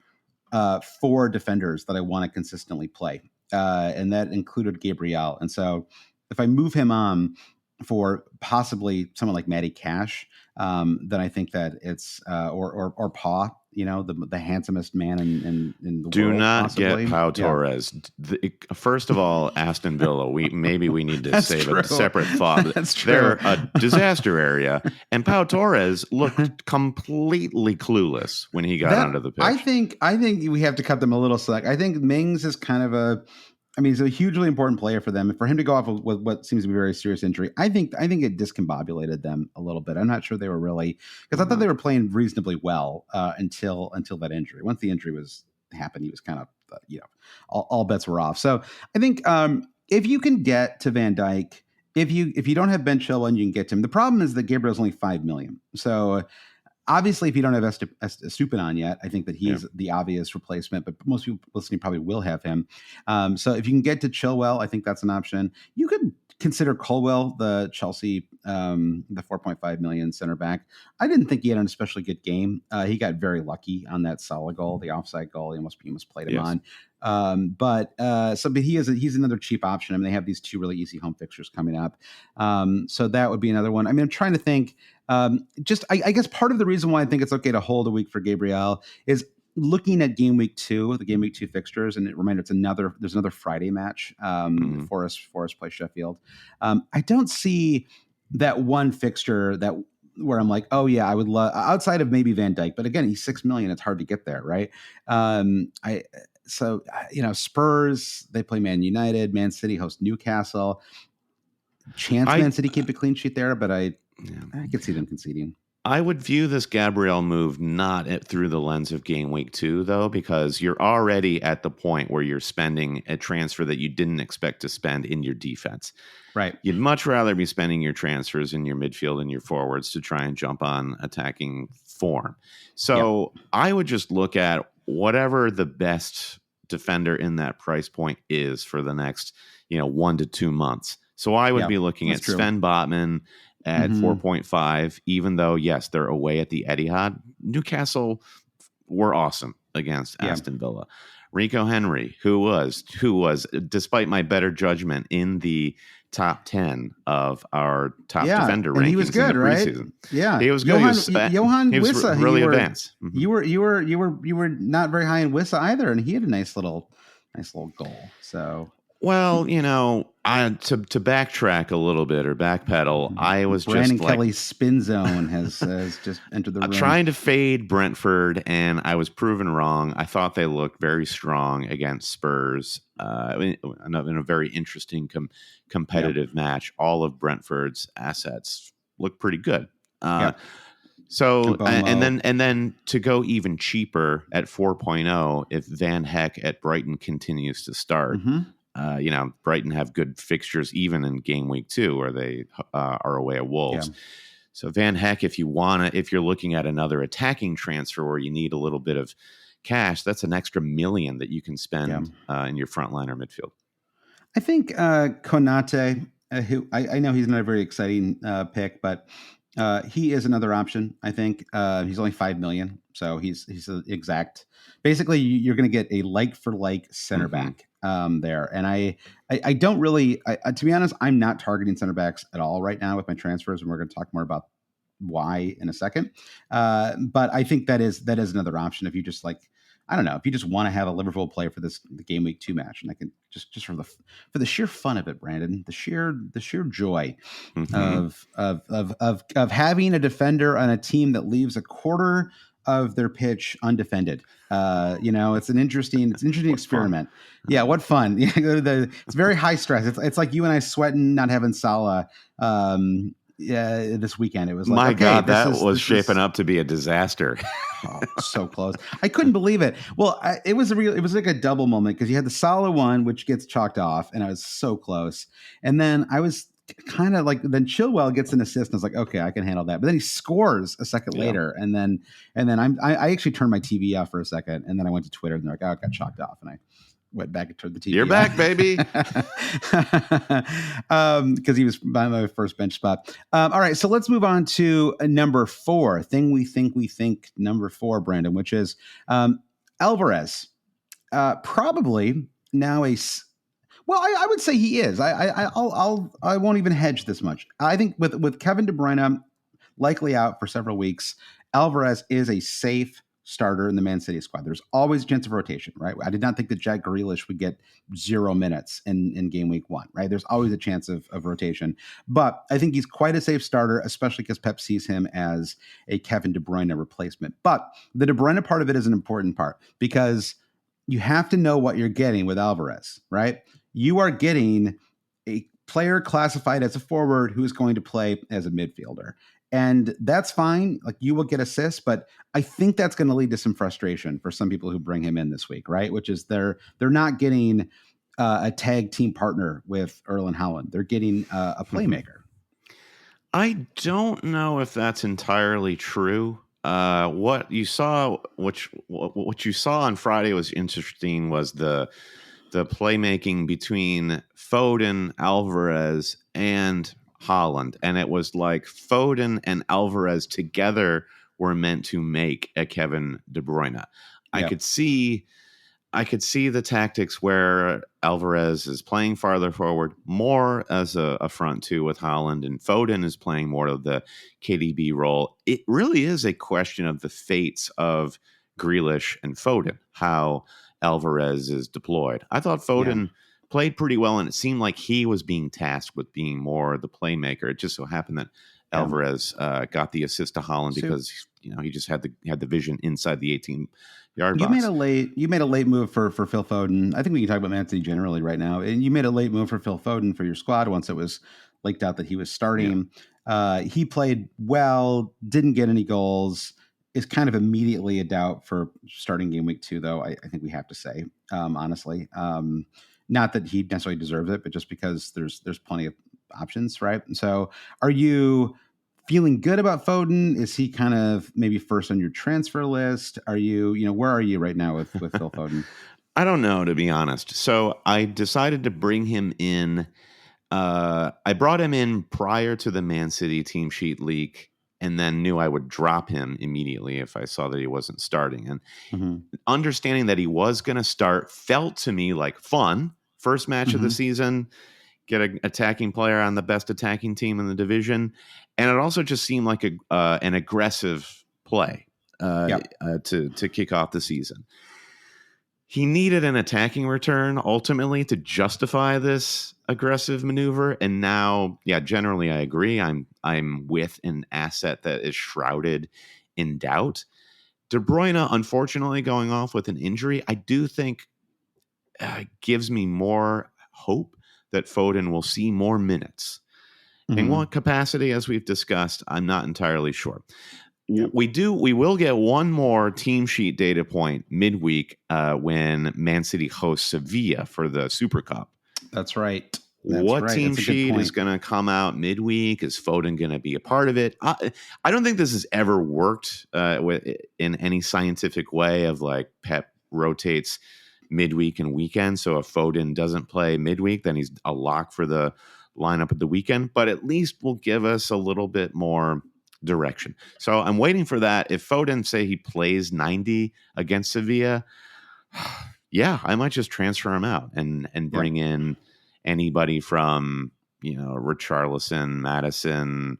4 defenders that I want to consistently play, and that included Gabriel. And so if I move him on for possibly someone like Matty Cash, then I think that it's or Paw, the handsomest man in the world. Do not possibly. Get Pau Torres. First of all, Aston Villa. We need to save a separate thought. That's true. They're a disaster area, and Pau Torres looked completely clueless when he got onto the pitch. I think we have to cut them a little slack. I think Mings is kind of he's a hugely important player for them. And for him to go off with what seems to be a very serious injury, I think it discombobulated them a little bit. I'm not sure they were really, because I thought they were playing reasonably well until that injury. Once the injury happened, he was kind of, all bets were off. So I think if you can get to Van Dijk, if you don't have Ben Chilwell and you can get to him, the problem is that Gabriel's only $5 million. So obviously, if you don't have Estupiñán yet, I think that he's the obvious replacement, but most people listening probably will have him. So if you can get to Chilwell, I think that's an option. You could consider Colwell, the Chelsea, the 4.5 million center back. I didn't think he had an especially good game. He got very lucky on that Salah goal, the offside goal. He almost played him on. But he's another cheap option. I mean, they have these 2 really easy home fixtures coming up. So that would be another one. I mean, I'm trying to think. I guess part of the reason why I think it's okay to hold a week for Gabriel is looking at Game Week 2, the Game Week 2 fixtures, and there's another Friday match. Forest play Sheffield. I don't see that one fixture where I'm like, oh yeah, I would love, outside of maybe Van Dijk, but again, he's $6 million. It's hard to get there, right? Spurs, they play Man United. Man City host Newcastle. Man City keep a clean sheet there, but I could see them conceding. I would view this Gabriel move not through the lens of Game Week 2, though, because you're already at the point where you're spending a transfer that you didn't expect to spend in your defense. Right. You'd much rather be spending your transfers in your midfield and your forwards to try and jump on attacking form. So I would just look at whatever the best defender in that price point is for the next, 1 to 2 months. So I would be looking at Sven Botman at 4.5, even though, yes, they're away at the Etihad. Newcastle were awesome against Aston Villa. Rico Henry, who was, despite my better judgment, in the top 10 of our top defender rankings. And he was good, right? Yeah, he was good. Johan Wissa, really advanced. Mm-hmm. You were not very high in Wissa either, and he had a nice little goal. So. Well, to backtrack a little bit or backpedal, I was Brandon Kelly's spin zone has just entered the room. Trying to fade Brentford, and I was proven wrong. I thought they looked very strong against Spurs in a very interesting competitive match. All of Brentford's assets look pretty good. So and then to go even cheaper at 4.0, if Van Heck at Brighton continues to start. Brighton have good fixtures even in Game Week 2, where they are away at Wolves. So Van Heck, if you're looking at another attacking transfer where you need a little bit of cash, that's an extra $1 million that you can spend in your front line or midfield. I think Konate, who I know he's not a very exciting pick, but he is another option. I think he's only $5 million. So he's an exact. Basically, you're going to get a like for like center back there. And I don't really, to be honest, I'm not targeting center backs at all right now with my transfers, and we're going to talk more about why in a second. But I think that is another option if you just like. I don't know if you just want to have a Liverpool play for the game week 2 match, and I can just for the sheer fun of it, Brandon, the sheer joy of having a defender on a team that leaves a quarter of their pitch undefended. It's an interesting experiment. Fun. Yeah, what fun! It's very high stress. It's like you and I sweating not having Salah. This weekend it was like, my God, that was shaping up to be a disaster. Oh, so close. I couldn't believe it. Well, it was like a double moment because you had the Salah one, which gets chalked off, and I was so close. And then I was kind of like, then Chilwell gets an assist, and I was like, okay, I can handle that. But then he scores a second later, and then I actually turned my TV off for a second, and then I went to Twitter, and they're like, oh, it got chalked off, and I went back and turned the TV You're off. Back, baby. Because he was by my first bench spot. All right, so let's move on to number 4. Thing we think number 4, Brandon, which is Alvarez. Probably now I would say he is. I won't even hedge this much. I think with Kevin De Bruyne likely out for several weeks, Alvarez is a safe starter in the Man City squad. There's always a chance of rotation, right? I did not think that Jack Grealish would get 0 minutes in game week 1, right? There's always a chance of rotation, but I think he's quite a safe starter, especially because Pep sees him as a Kevin De Bruyne replacement. But the De Bruyne part of it is an important part because you have to know what you're getting with Alvarez, right? You are getting a player classified as a forward who is going to play as a midfielder. And that's fine. Like, you will get assists, but I think that's going to lead to some frustration for some people who bring him in this week, right? Which is they're not getting a tag team partner with Erling Haaland. They're getting a playmaker. I don't know if that's entirely true. What you saw on Friday was interesting. Was the playmaking between Foden, Alvarez, and Haaland, and it was like Foden and Alvarez together were meant to make a Kevin De Bruyne. Yep. I could see the tactics where Alvarez is playing farther forward, more as a front two with Haaland, and Foden is playing more of the KDB role. It really is a question of the fates of Grealish and Foden, how Alvarez is deployed. I thought Foden played pretty well, and it seemed like he was being tasked with being more the playmaker. It just so happened that Alvarez got the assist to Haaland because he just had the vision inside the 18-yard box. You made a late move for Phil Foden. I think we can talk about Man City generally right now. And you made a late move for Phil Foden for your squad once it was leaked out that he was starting. Yeah. He played well, didn't get any goals. Is kind of immediately a doubt for starting game week 2, though. I think we have to say, honestly. Not that he necessarily deserves it, but just because there's plenty of options, right? So are you feeling good about Foden? Is he kind of maybe first on your transfer list? Are you, where are you right now with Phil Foden? I don't know, to be honest. So I decided to bring him in. I brought him in prior to the Man City team sheet leak, and then knew I would drop him immediately if I saw that he wasn't starting. And understanding that he was going to start felt to me like fun. First match of the season, get an attacking player on the best attacking team in the division. And it also just seemed like an aggressive play to kick off the season. He needed an attacking return ultimately to justify this aggressive maneuver. And now, generally I agree. I'm with an asset that is shrouded in doubt. De Bruyne, unfortunately, going off with an injury, I do think gives me more hope that Foden will see more minutes. In what capacity, as we've discussed, I'm not entirely sure. Yep. We will get one more team sheet data point midweek when Man City hosts Sevilla for the Super Cup. That's right. What team sheet is going to come out midweek? Is Foden going to be a part of it? I don't think this has ever worked in any scientific way of like Pep rotates midweek and weekend. So if Foden doesn't play midweek, then he's a lock for the lineup of the weekend. But at least will give us a little bit more direction. So I'm waiting for that. If Foden, say he plays 90 against Sevilla, yeah, I might just transfer him out and bring in anybody from, Richarlison, Maddison,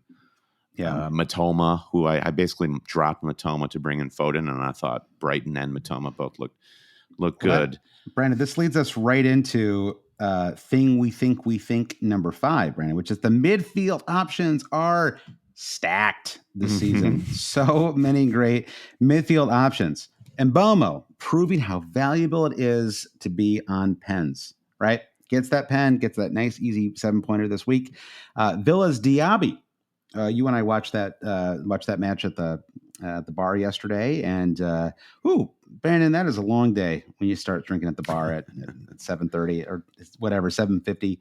Matoma, who I basically dropped Matoma to bring in Foden, and I thought Brighton and Matoma both look good. Brandon, this leads us right into thing we think number 5, Brandon, which is the midfield options are stacked this season. So many great midfield options. And Bomo proving how valuable it is to be on pens, right? Gets that pen, gets that nice, easy 7-pointer this week. Villa's Diaby. You and I watched that match at the bar yesterday, and Brandon, that is a long day when you start drinking at the bar at 7:30 or whatever, 7:50.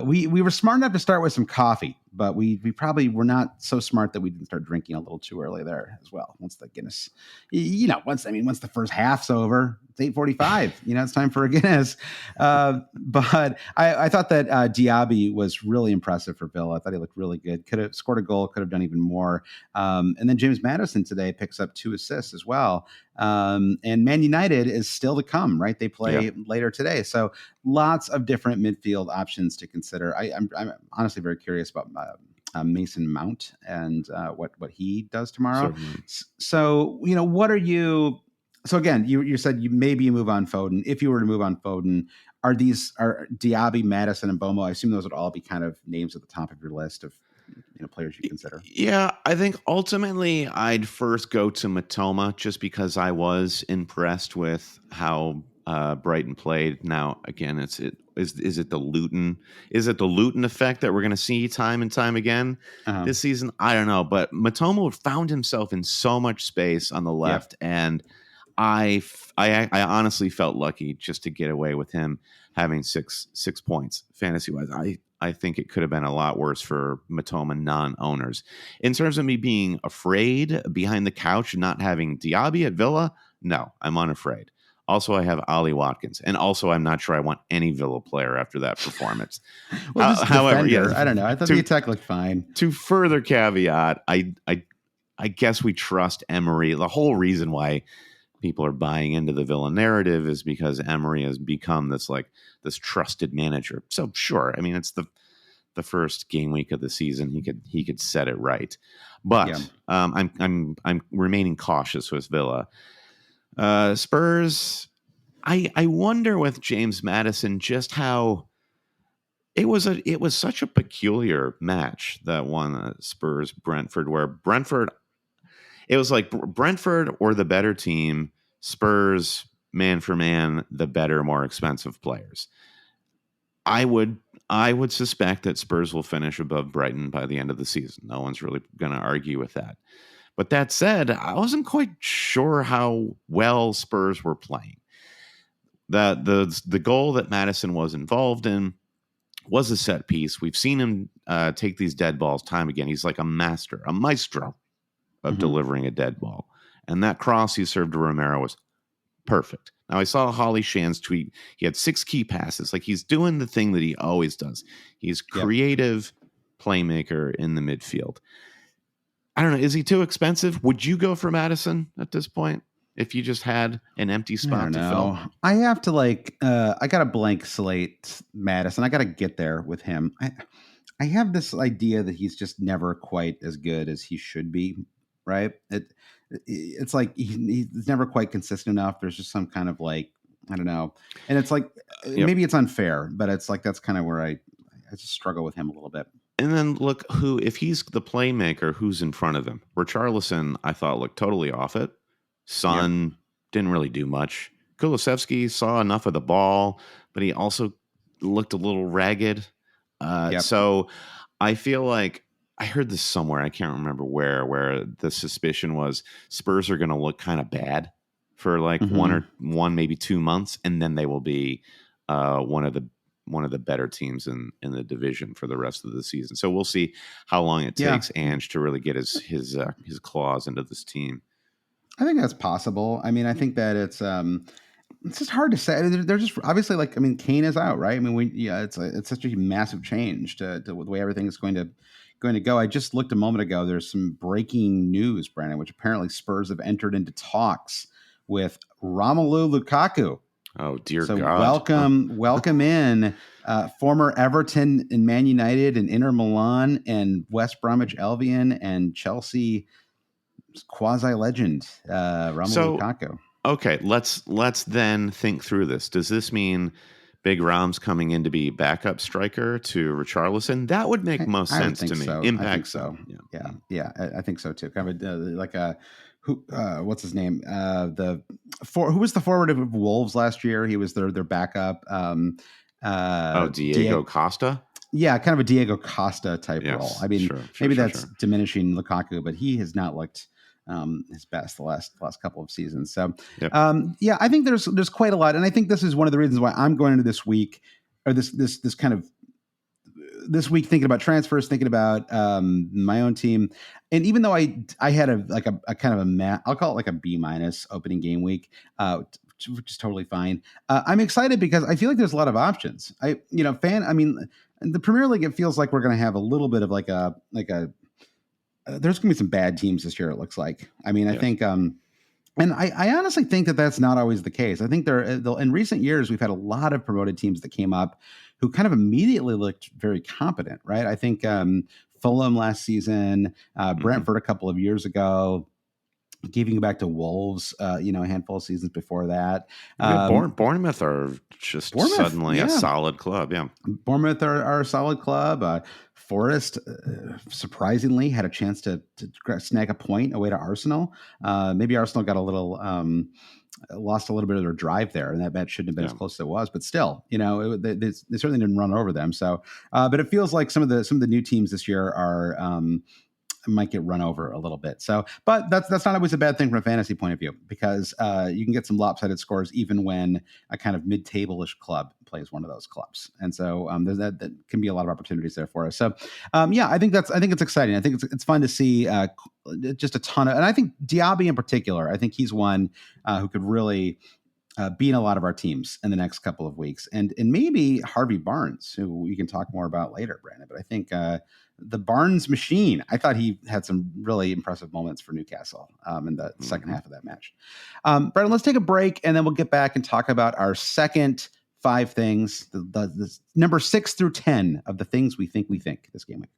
We were smart enough to start with some coffee, but we probably were not so smart that we didn't start drinking a little too early there as well. Once the Guinness, once the first half's over, it's 8:45. It's time for a Guinness. But I thought that Diaby was really impressive for Villa. I thought he looked really good. Could have scored a goal. Could have done even more. And then James Maddison today picks up 2 assists as well. And Man United is still to come, right? They play later today. So lots of different midfield options to consider. I'm honestly very curious about Mason Mount and what he does tomorrow. Certainly. So, what are you... So again, you said you move on Foden. If you were to move on Foden, are Diaby, Maddison, and Bomo? I assume those would all be kind of names at the top of your list of players you consider. Yeah, I think ultimately I'd first go to Matoma just because I was impressed with how Brighton played. Now, again, is it the Luton? Is it the Luton effect that we're going to see time and time again this season? I don't know, but Matoma found himself in so much space on the left, and I honestly felt lucky just to get away with him having six points fantasy wise. I think it could have been a lot worse for Matoma non-owners. In terms of me being afraid behind the couch and not having Diaby at Villa, no, I'm unafraid. Also, I have Ollie Watkins, and also I'm not sure I want any Villa player after that performance. However, I don't know. I thought the attack looked fine. To further caveat, I guess we trust Emery. The whole reason why people are buying into the Villa narrative is because Emery has become this trusted manager. So sure, I mean, it's the first game week of the season. He could set it right, but I'm remaining cautious with Villa. Spurs, I wonder with James Maddison just how it was such a peculiar match, that one Spurs Brentford, where Brentford. It was like Brentford or the better team, Spurs, man for man, the better, more expensive players. I would suspect that Spurs will finish above Brighton by the end of the season. No one's really going to argue with that. But that said, I wasn't quite sure how well Spurs were playing. The goal that Maddison was involved in was a set piece. We've seen him take these dead balls time again. He's like a maestro of delivering a dead ball. And that cross he served to Romero was perfect. Now, I saw Holly Shan's tweet. He had 6 key passes. Like, he's doing the thing that he always does. He's creative playmaker in the midfield. I don't know. Is he too expensive? Would you go for Maddison at this point if you just had an empty spot to fill? I have to I got a blank slate Maddison. I got to get there with him. I have this idea that he's just never quite as good as he should be. Right. It's like he's never quite consistent enough. There's just some kind of I don't know. And it's like, maybe it's unfair, but it's like, that's kind of where I just struggle with him a little bit. And then look if he's the playmaker, who's in front of him? Richarlison, I thought, looked totally off it. Son didn't really do much. Kulusevski saw enough of the ball, but he also looked a little ragged. So I feel like, I heard this somewhere, I can't remember where the suspicion was Spurs are going to look kind of bad for one, maybe 2 months, and then they will be one of the better teams in the division for the rest of the season. So we'll see how long it takes Ange to really get his claws into this team. I think that's possible. I mean, I think that it's just hard to say. They're just obviously Kane is out, right? I mean, it's such a massive change to the way everything is going to going to go. I just looked a moment ago. There's some breaking news, Brandon, which apparently Spurs have entered into talks with Romelu Lukaku. Oh, dear so God. welcome in former Everton and Man United and Inter Milan and West Bromwich Albion and Chelsea quasi-legend, Romelu Lukaku. Okay, let's then think through this. Does this mean Big Rom's coming in to be backup striker to Richarlison? That would make most sense to me. So. Impact. I think so. Yeah. I think so too. Kind of what's his name? Who was the forward of Wolves last year? He was their backup. Diego Costa. Yeah, kind of a Diego Costa type role. I mean, maybe that's diminishing Lukaku, but he has not looked his best the last couple of seasons. So, I think there's quite a lot, and I think this is one of the reasons why I'm going into this week, or this week, thinking about transfers, thinking about my own team, and even though I had a kind of I'll call it like a B- opening game week, which is totally fine. I'm excited because I feel like there's a lot of options. The Premier League, it feels like we're going to have a little bit of there's going to be some bad teams this year, it looks like. I mean, I think, and I honestly think that that's not always the case. I think in recent years, we've had a lot of promoted teams that came up who kind of immediately looked very competent, right? I think Fulham last season, Brentford a couple of years ago, giving back to Wolves, a handful of seasons before that. Bournemouth are just suddenly a solid club. Yeah. Bournemouth are a solid club. Forest, surprisingly, had a chance to snag a point away to Arsenal. Maybe Arsenal got a little lost a little bit of their drive there, and that match shouldn't have been as close as it was. But still, they certainly didn't run over them. So, but it feels like some of the new teams this year are might get run over a little bit. So, but that's not always a bad thing from a fantasy point of view, because you can get some lopsided scores even when a kind of mid-table-ish club plays one of those clubs. And so there's that can be a lot of opportunities there for us. So I think it's exciting. I think it's fun to see just a ton of, and I think Diaby in particular, I think he's one who could really be in a lot of our teams in the next couple of weeks, and maybe Harvey Barnes, who we can talk more about later, Brandon. But I think the Barnes machine, I thought he had some really impressive moments for Newcastle in the second half of that match. Brandon, let's take a break, and then we'll get back and talk about our second 5 things, the number 6 through 10 of the things we think this game week.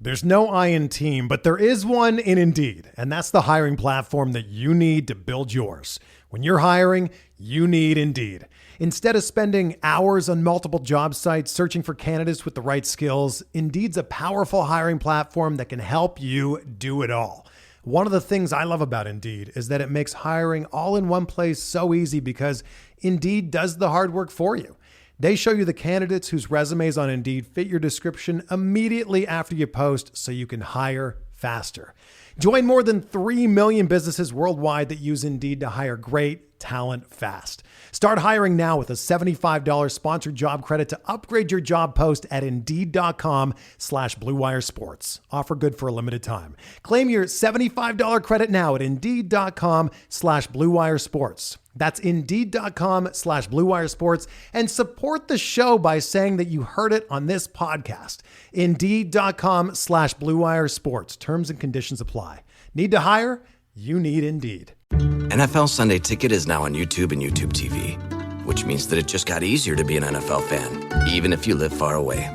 There's no I in team, but there is one in Indeed, and that's the hiring platform that you need to build yours. When you're hiring, you need Indeed. Instead of spending hours on multiple job sites searching for candidates with the right skills, Indeed's a powerful hiring platform that can help you do it all. One of the things I love about Indeed is that it makes hiring all in one place so easy, because Indeed does the hard work for you. They show you the candidates whose resumes on Indeed fit your description immediately after you post, so you can hire faster. Join more than 3 million businesses worldwide that use Indeed to hire great talent fast. Start hiring now with a $75 sponsored job credit to upgrade your job post at Indeed.com/Blue Wire Sports. Offer good for a limited time. Claim your $75 credit now at Indeed.com/Blue Wire Sports. That's Indeed.com/Blue Wire Sports, and support the show by saying that you heard it on this podcast. Indeed.com/Blue Wire Sports. Terms and conditions apply. Need to hire? You need Indeed. NFL Sunday Ticket is now on YouTube and YouTube TV, which means that it just got easier to be an NFL fan, even if you live far away.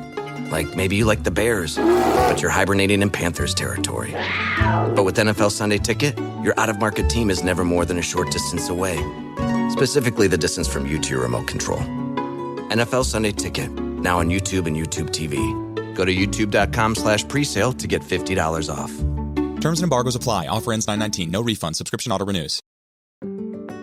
Like maybe you like the Bears, but you're hibernating in Panthers territory. But with NFL Sunday Ticket, your out-of-market team is never more than a short distance away. Specifically, the distance from you to your remote control. NFL Sunday Ticket, now on YouTube and YouTube TV. Go to youtube.com/presale to get $50 off. Terms and embargoes apply. Offer ends 9/19. No refund. Subscription auto renews.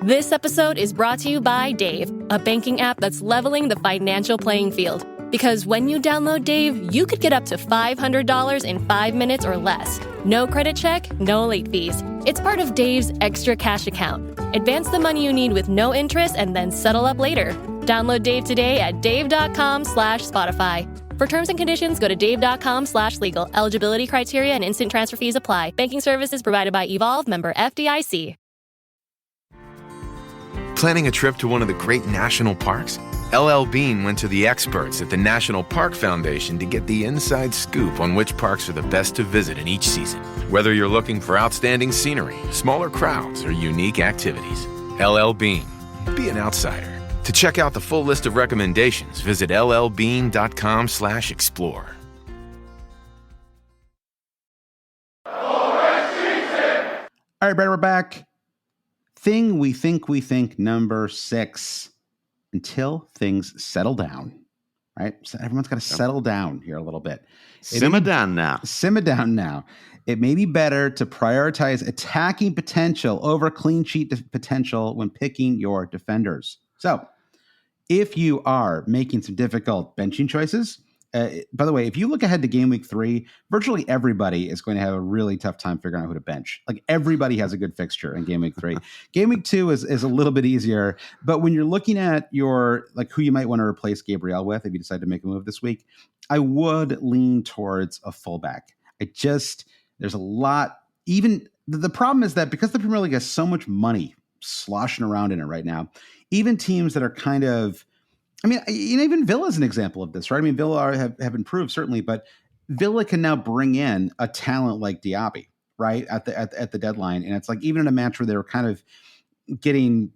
This episode is brought to you by Dave, a banking app that's leveling the financial playing field. Because when you download Dave, you could get up to $500 in 5 minutes or less. No credit check, no late fees. It's part of Dave's Extra Cash account. Advance the money you need with no interest and then settle up later. Download Dave today at dave.com/Spotify. For terms and conditions, go to dave.com/legal. Eligibility criteria and instant transfer fees apply. Banking services provided by Evolve, member FDIC. Planning a trip to one of the great national parks? LL Bean went to the experts at the National Park Foundation to get the inside scoop on which parks are the best to visit in each season. Whether you're looking for outstanding scenery, smaller crowds, or unique activities, LL Bean. Be an outsider. To check out the full list of recommendations, visit llbean.com/explore. All right, Brad, we're back. Thing we think number 6. Until things settle down, right? So everyone's got to settle down here a little bit. Simmer down now. Simmer down now. It may be better to prioritize attacking potential over clean sheet potential when picking your defenders. So if you are making some difficult benching choices, by the way, if you look ahead to game week 3, virtually everybody is going to have a really tough time figuring out who to bench. Like everybody has a good fixture in game week 3. Game week 2 is a little bit easier, but when you're looking at your like who you might want to replace Gabriel with, if you decide to make a move this week, I would lean towards a fullback. There's a lot. Even the problem is that because the Premier League has so much money sloshing around in it right now, even teams that are kind of, I mean, even Villa is an example of this, right? I mean, Villa have improved certainly, but Villa can now bring in a talent like Diaby, right, at the deadline, and it's like even in a match where they were kind of getting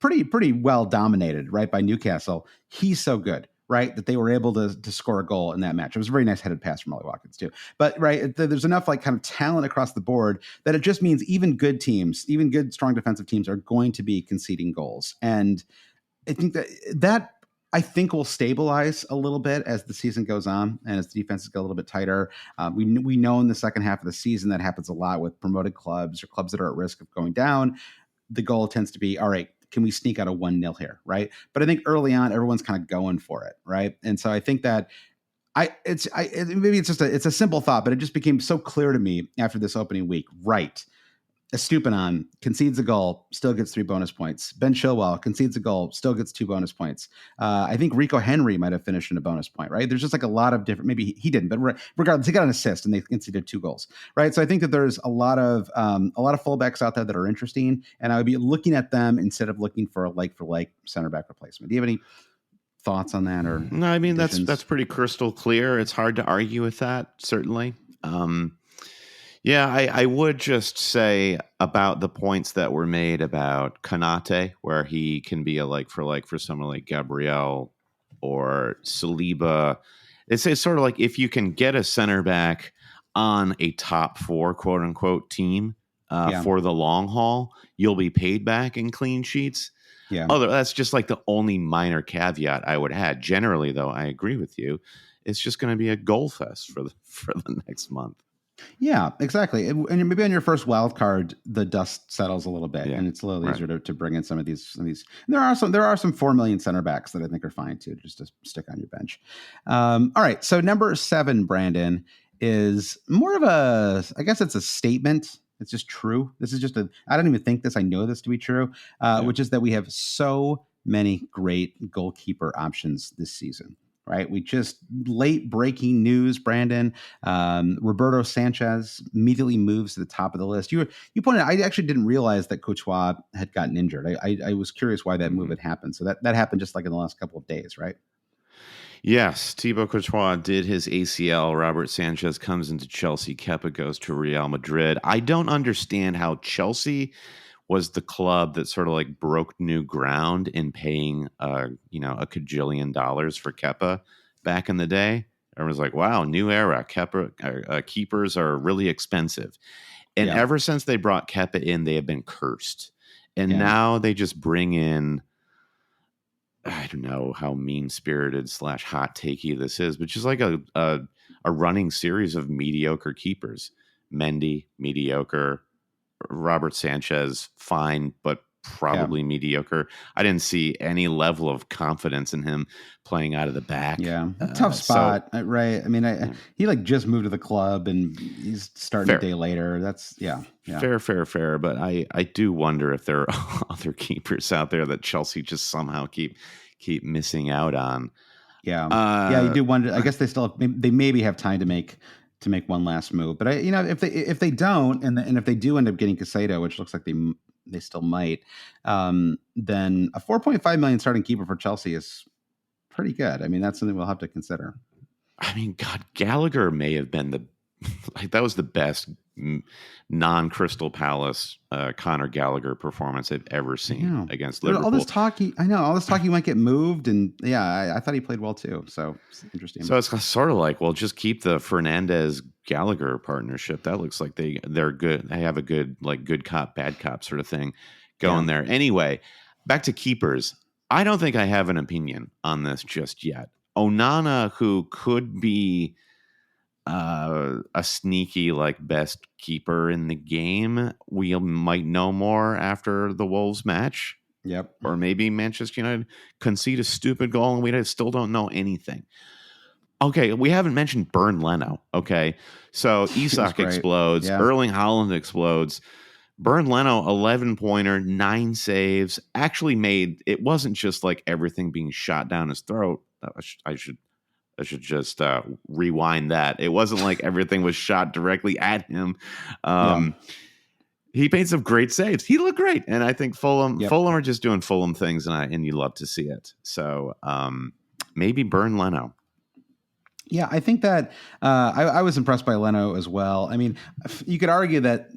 pretty well dominated, right, by Newcastle, he's so good, right, that they were able to score a goal in that match. It was a very nice headed pass from Ollie Watkins too, but right, there's enough like kind of talent across the board that it just means even good teams, even good strong defensive teams, are going to be conceding goals. And I think that I think will stabilize a little bit as the season goes on and as the defenses get a little bit tighter. We know in the second half of the season that happens a lot with promoted clubs or clubs that are at risk of going down. The goal tends to be, all right, can we sneak out a 1-0 here, right? But I think early on, everyone's kind of going for it, right? And so I think that maybe it's a simple thought, but it just became so clear to me after this opening week, right? Estupiñán concedes a goal, still gets 3 bonus points. Ben Chilwell concedes a goal, still gets 2 bonus points. I think Rico Henry might have finished in a bonus point, right? There's just like a lot of different, maybe he didn't, but regardless, he got an assist and they conceded 2 goals, right? So I think that there's a lot of fullbacks out there that are interesting, and I would be looking at them instead of looking for a like center back replacement. Do you have any thoughts on that? Or no, I mean, additions? that's pretty crystal clear. It's hard to argue with that, certainly. Yeah, I would just say about the points that were made about Konate, where he can be a like for someone like Gabriel or Saliba. It's sort of like if you can get a center back on a top 4, quote unquote, team for the long haul, you'll be paid back in clean sheets. Yeah. That's just like the only minor caveat I would add. Generally, though, I agree with you. It's just going to be a goal fest for the next month. Yeah, exactly. And maybe on your first wild card, the dust settles a little bit, and it's a little easier to bring in some of these. And there are some 4 million center backs that I think are fine too, just to stick on your bench. All right, so number 7, Brandon, is more of I guess it's a statement. It's just true. This is just I don't even think this. I know this to be true, which is that we have so many great goalkeeper options this season. Right. We just late breaking news, Brandon. Roberto Sanchez immediately moves to the top of the list. You pointed out, I actually didn't realize that Courtois had gotten injured. I was curious why that move had happened. So that happened just like in the last couple of days, right? Yes, Thibaut Courtois did his ACL. Robert Sanchez comes into Chelsea. Kepa goes to Real Madrid. I don't understand how Chelsea was the club that sort of like broke new ground in paying, a cajillion dollars for Kepa back in the day. Everyone's like, wow, new era. Kepa keepers are really expensive. And ever since they brought Kepa in, they have been cursed. And now they just bring in, I don't know how mean-spirited / hot takey this is, but just like a running series of mediocre keepers. Mendy, mediocre. Robert Sanchez, fine, but probably mediocre. I didn't see any level of confidence in him playing out of the back. Yeah, tough spot, right? I mean, he like just moved to the club and he's starting a day later. That's fair. But I do wonder if there are other keepers out there that Chelsea just somehow keep missing out on. Yeah, you do wonder. I guess they maybe have time to make one last move. But if they don't, and if they do end up getting Caicedo, which looks like they still might, then a 4.5 million starting keeper for Chelsea is pretty good. I mean, that's something we'll have to consider. I mean, God, Gallagher may have been that was the best non-Crystal Palace Conor Gallagher performance I've ever seen against Liverpool. All this talk, he might get moved, and I thought he played well too. So it's interesting. So it's sort of like, well, just keep the Fernandez Gallagher partnership. That looks like they're good. They have a good good cop, bad cop sort of thing going there. Anyway, back to keepers. I don't think I have an opinion on this just yet. Onana, who could be a sneaky best keeper in the game, we might know more after the Wolves match. Yep. Or maybe Manchester United concede a stupid goal and we still don't know anything. Okay, we haven't mentioned Bernd Leno. Okay, so Isak explodes. Yeah. Erling Haaland explodes. Bernd Leno, 11-pointer, 9 saves. Actually it wasn't just everything being shot down his throat. I should just rewind that. It wasn't like everything was shot directly at him. He made some great saves. He looked great, and I think Fulham are just doing Fulham things, and you love to see it. So maybe Bernd Leno. Yeah, I think that I was impressed by Leno as well. I mean, you could argue that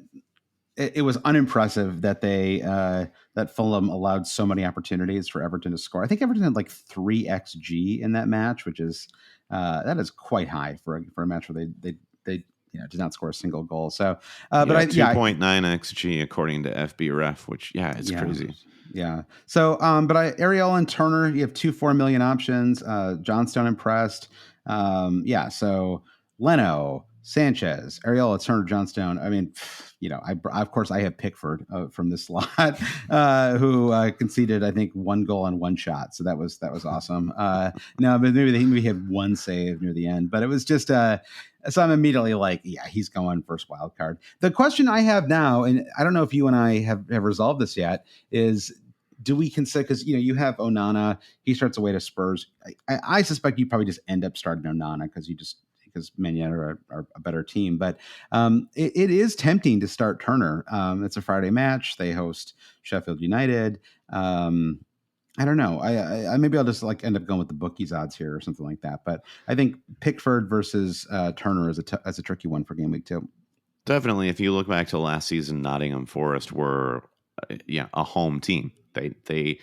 it was unimpressive that that Fulham allowed so many opportunities for Everton to score. I think Everton had 3 XG in that match, which is that is quite high for a match where they did not score a single goal. So, but 2.9 XG according to FBref, which it's crazy. Yeah. So, Ariel and Turner, you have 2 4 million options. Johnstone impressed. So Leno, Sanchez, Ariel, Turner, Johnstone. I mean, of course I have Pickford from this slot, who conceded, I think, 1 goal on 1 shot. So that was awesome. No, but maybe he had 1 save near the end, but it was just, so I'm immediately he's going first wild card. The question I have now, and I don't know if you and I have resolved this yet, is do we consider, because you have Onana, he starts away to Spurs. I suspect you probably just end up starting Onana because Man United are a better team. But it is tempting to start Turner. It's a Friday match. They host Sheffield United. I don't know. I maybe I'll just end up going with the bookies odds here or something like that. But I think Pickford versus Turner is a tricky one for game week 2. Definitely. If you look back to last season, Nottingham Forest were a home team. They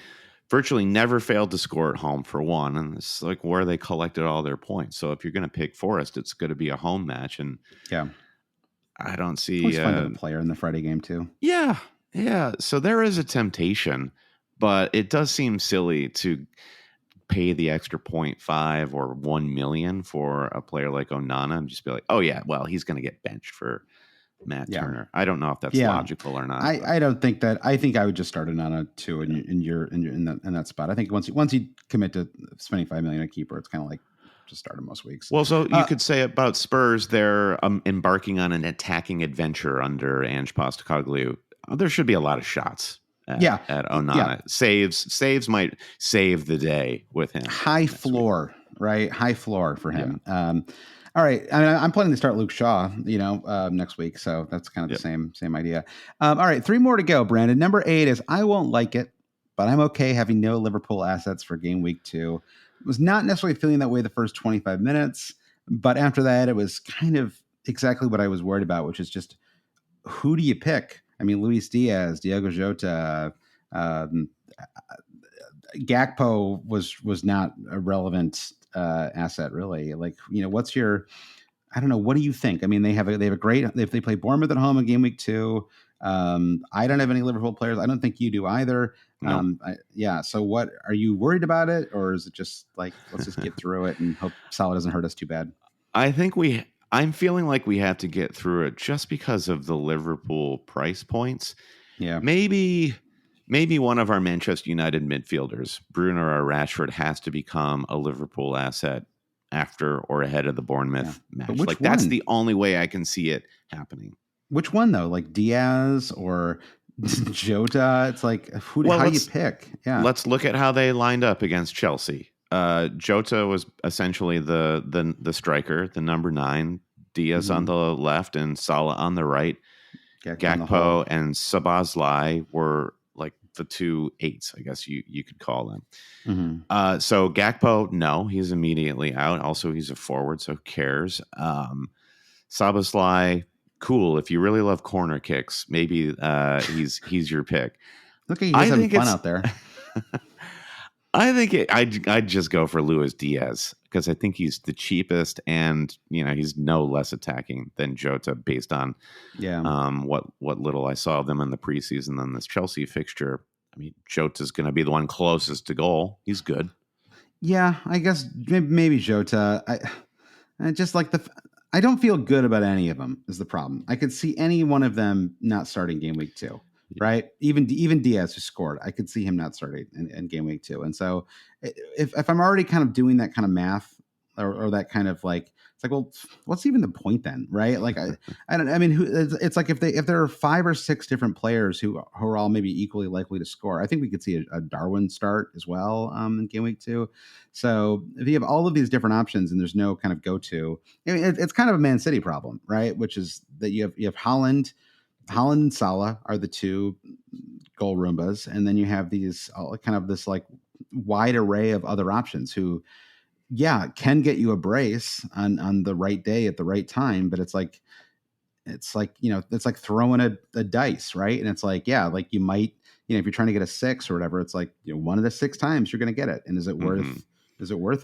virtually never failed to score at home, for one, and it's where they collected all their points. So if you're going to pick Forest, it's going to be a home match, and I don't see. It's fun to have a player in the Friday game too. Yeah. So there is a temptation, but it does seem silly to pay the extra 0.5 or 1 million for a player like Onana and just be like, oh yeah, well he's going to get benched for Matt Turner. I don't know if that's logical or not. I don't think that. I think I would just start Onana too in that spot. I think once you commit to spending 5 million a keeper, it's kind of just start him most weeks. Well, so you could say about Spurs, they're embarking on an attacking adventure under Ange Postecoglou. There should be a lot of shots. At Onana. Yeah. Saves might save the day with him. High floor, right? High floor for him. Yeah. All right. I'm planning to start Luke Shaw, next week. So that's kind of the same idea. All right. 3 more to go, Brandon. Number 8 is I won't like it, but I'm okay having no Liverpool assets for game week 2. I was not necessarily feeling that way the first 25 minutes, but after that, it was kind of exactly what I was worried about, which is just who do you pick? I mean, Luis Diaz, Diogo Jota, Gakpo was not a relevant asset really. What's your, I don't know, what do you think? I mean, they have a great, if they play Bournemouth at home in game week 2. I don't have any Liverpool players. I don't think you do either. No. So what, are you worried about it, or is it just let's just get through it and hope Salah doesn't hurt us too bad? I think I'm feeling like we have to get through it just because of the Liverpool price points. Yeah. Maybe one of our Manchester United midfielders, Bruno or Rashford, has to become a Liverpool asset after or ahead of the Bournemouth match. But which one? That's the only way I can see it happening. Which one though? Diaz or Jota? It's how do you pick? Yeah. Let's look at how they lined up against Chelsea. Jota was essentially the striker, the number 9, Diaz on the left and Salah on the right. Gakpo and Szoboszlai were like the 2 8s, I guess you could call them. Mm-hmm. So Gakpo, no, he's immediately out. Also, he's a forward, so who cares? Szoboszlai, cool. If you really love corner kicks, maybe he's your pick. Look, he's having fun out there. I think I'd just go for Luis Diaz because I think he's the cheapest, and he's no less attacking than Jota based on what little I saw of them in the preseason than this Chelsea fixture. I mean, Jota's going to be the one closest to goal. He's good. Yeah, I guess maybe Jota. I just like I don't feel good about any of them is the problem. I could see any one of them not starting game week 2. Right. Even Diaz, who scored, I could see him not starting in game week 2. And so if I'm already kind of doing that kind of math or that kind of like, it's like, well, what's even the point then? Right. Like, it's like if there are 5 or 6 different players who are all maybe equally likely to score, I think we could see a Darwin start as well in game week 2. So if you have all of these different options and there's no kind of go-to, it's kind of a Man City problem, right? Which is that you have Haaland and Salah are the 2 goal Roombas. And then you have these kind of this like wide array of other options who, can get you a brace on the right day at the right time. But it's like throwing a dice, right? And it's like, like you might, if you're trying to get a 6 or whatever, it's like, one of the 6 times you're going to get it. And is it worth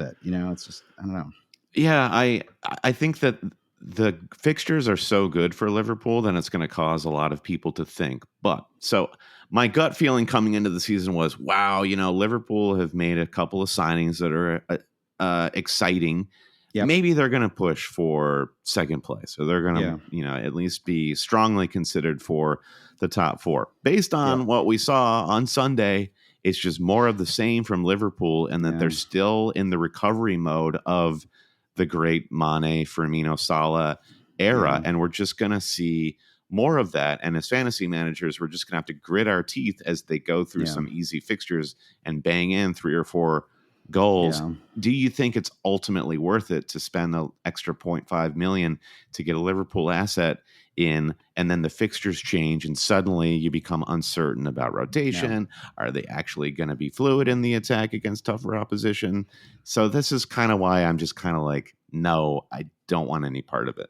it? It's just, I don't know. Yeah. I think that the fixtures are so good for Liverpool, then it's going to cause a lot of people to think. But so my gut feeling coming into the season was, wow, Liverpool have made a couple of signings that are exciting. Yep. Maybe they're going to push for second place, or they're going to, at least be strongly considered for the top 4. Based on what we saw on Sunday, it's just more of the same from Liverpool, and that they're still in the recovery mode of the great Mane, Firmino, Salah era. And we're just going to see more of that. And as fantasy managers, we're just going to have to grit our teeth as they go through some easy fixtures and bang in 3 or 4 goals. Do you think it's ultimately worth it to spend the extra 0.5 million to get a Liverpool asset in, and then the fixtures change and suddenly you become uncertain about rotation? Are they actually going to be fluid in the attack against tougher opposition? So this is kind of why I'm just kind of like, no, I don't want any part of it.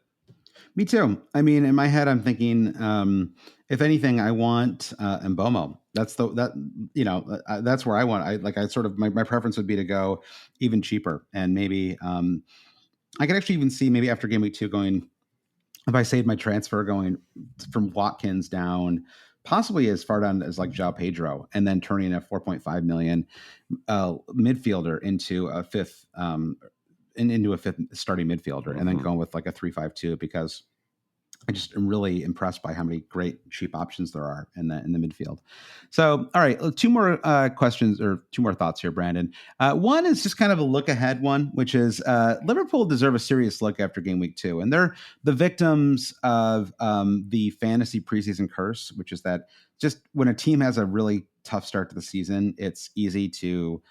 Me too. I mean, in my head, I'm thinking, if anything, I want Mbomo. That's that's where I want. My preference would be to go even cheaper, and maybe I could actually even see maybe after game week 2 going, if I saved my transfer, going from Watkins down, possibly as far down as like João Pedro, and then turning a 4.5 million midfielder into a 5th. Into a 5th starting midfielder, and then going with like a 3-5-2, because I just am really impressed by how many great cheap options there are in the midfield. So, all right, 2 more questions or 2 more thoughts here, Brandon. One is just kind of a look ahead one, which is Liverpool deserve a serious look after game week 2, and they're the victims of the fantasy preseason curse, which is that just when a team has a really tough start to the season, it's easy to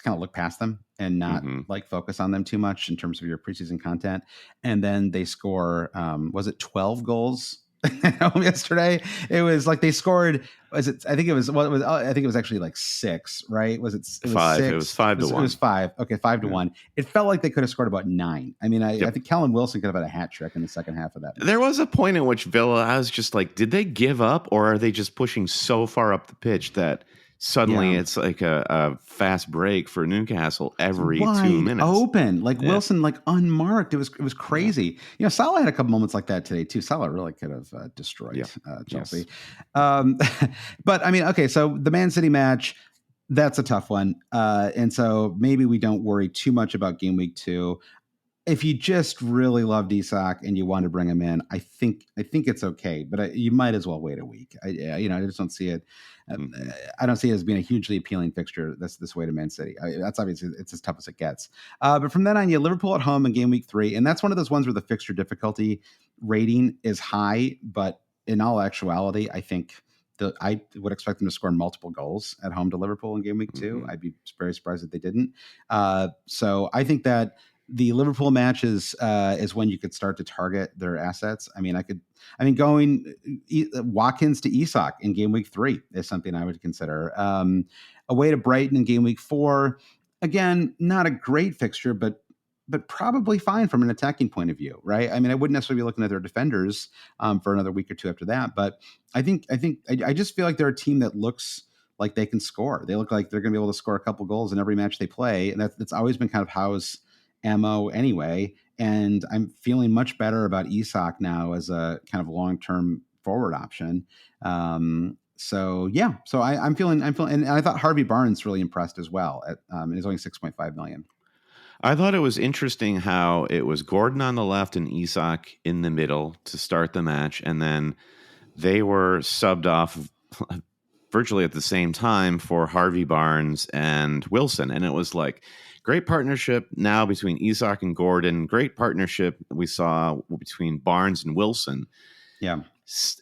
kind of look past them and not like focus on them too much in terms of your preseason content. And then they score, was it 12 goals yesterday? It was like they scored, I think it was actually like 6, right? Was it 5? 6? It was 5 to 1. It was 5. Okay. 5 to 1. It felt like they could have scored about 9. I mean, I think Callum Wilson could have had a hat trick in the second half of that match. There was a point in which Villa, I was just like, did they give up, or are they just pushing so far up the pitch that suddenly it's like a fast break for Newcastle every 2 minutes? Open, like Wilson, like unmarked. It was crazy. Salah had a couple moments like that today too. Salah really could have destroyed Chelsea. Yes. But I mean, okay, so the Man City match, that's a tough one. And so maybe we don't worry too much about game week 2. If you just really loved Isak and you want to bring him in, I think it's okay, but you might as well wait a week. I just don't see it. I don't see it as being a hugely appealing fixture this way to Man City. That's obviously it's as tough as it gets. But from then on, you have Liverpool at home in game week 3, and that's one of those ones where the fixture difficulty rating is high. But in all actuality, I think I would expect them to score multiple goals at home to Liverpool in game week 2. I'd be very surprised if they didn't. So I think that the Liverpool matches is when you could start to target their assets. Going Watkins to Isak in game week 3 is something I would consider. Away to Brighton in game week 4. Again, not a great fixture, but probably fine from an attacking point of view, right? I wouldn't necessarily be looking at their defenders for another week or two after that, but I just feel like they're a team that looks like they can score. They look like they're going to be able to score a couple goals in every match they play, and that's always been kind of Howe's MO anyway. And I'm feeling much better about Isak now as a kind of long-term forward option. I'm feeling, and I thought Harvey Barnes really impressed as well. He's only 6.5 million. I thought it was interesting how it was Gordon on the left and Isak in the middle to start the match, and then they were subbed off virtually at the same time for Harvey Barnes and Wilson, and it was like great partnership now between Isak and Gordon. Great partnership we saw between Barnes and Wilson. Yeah.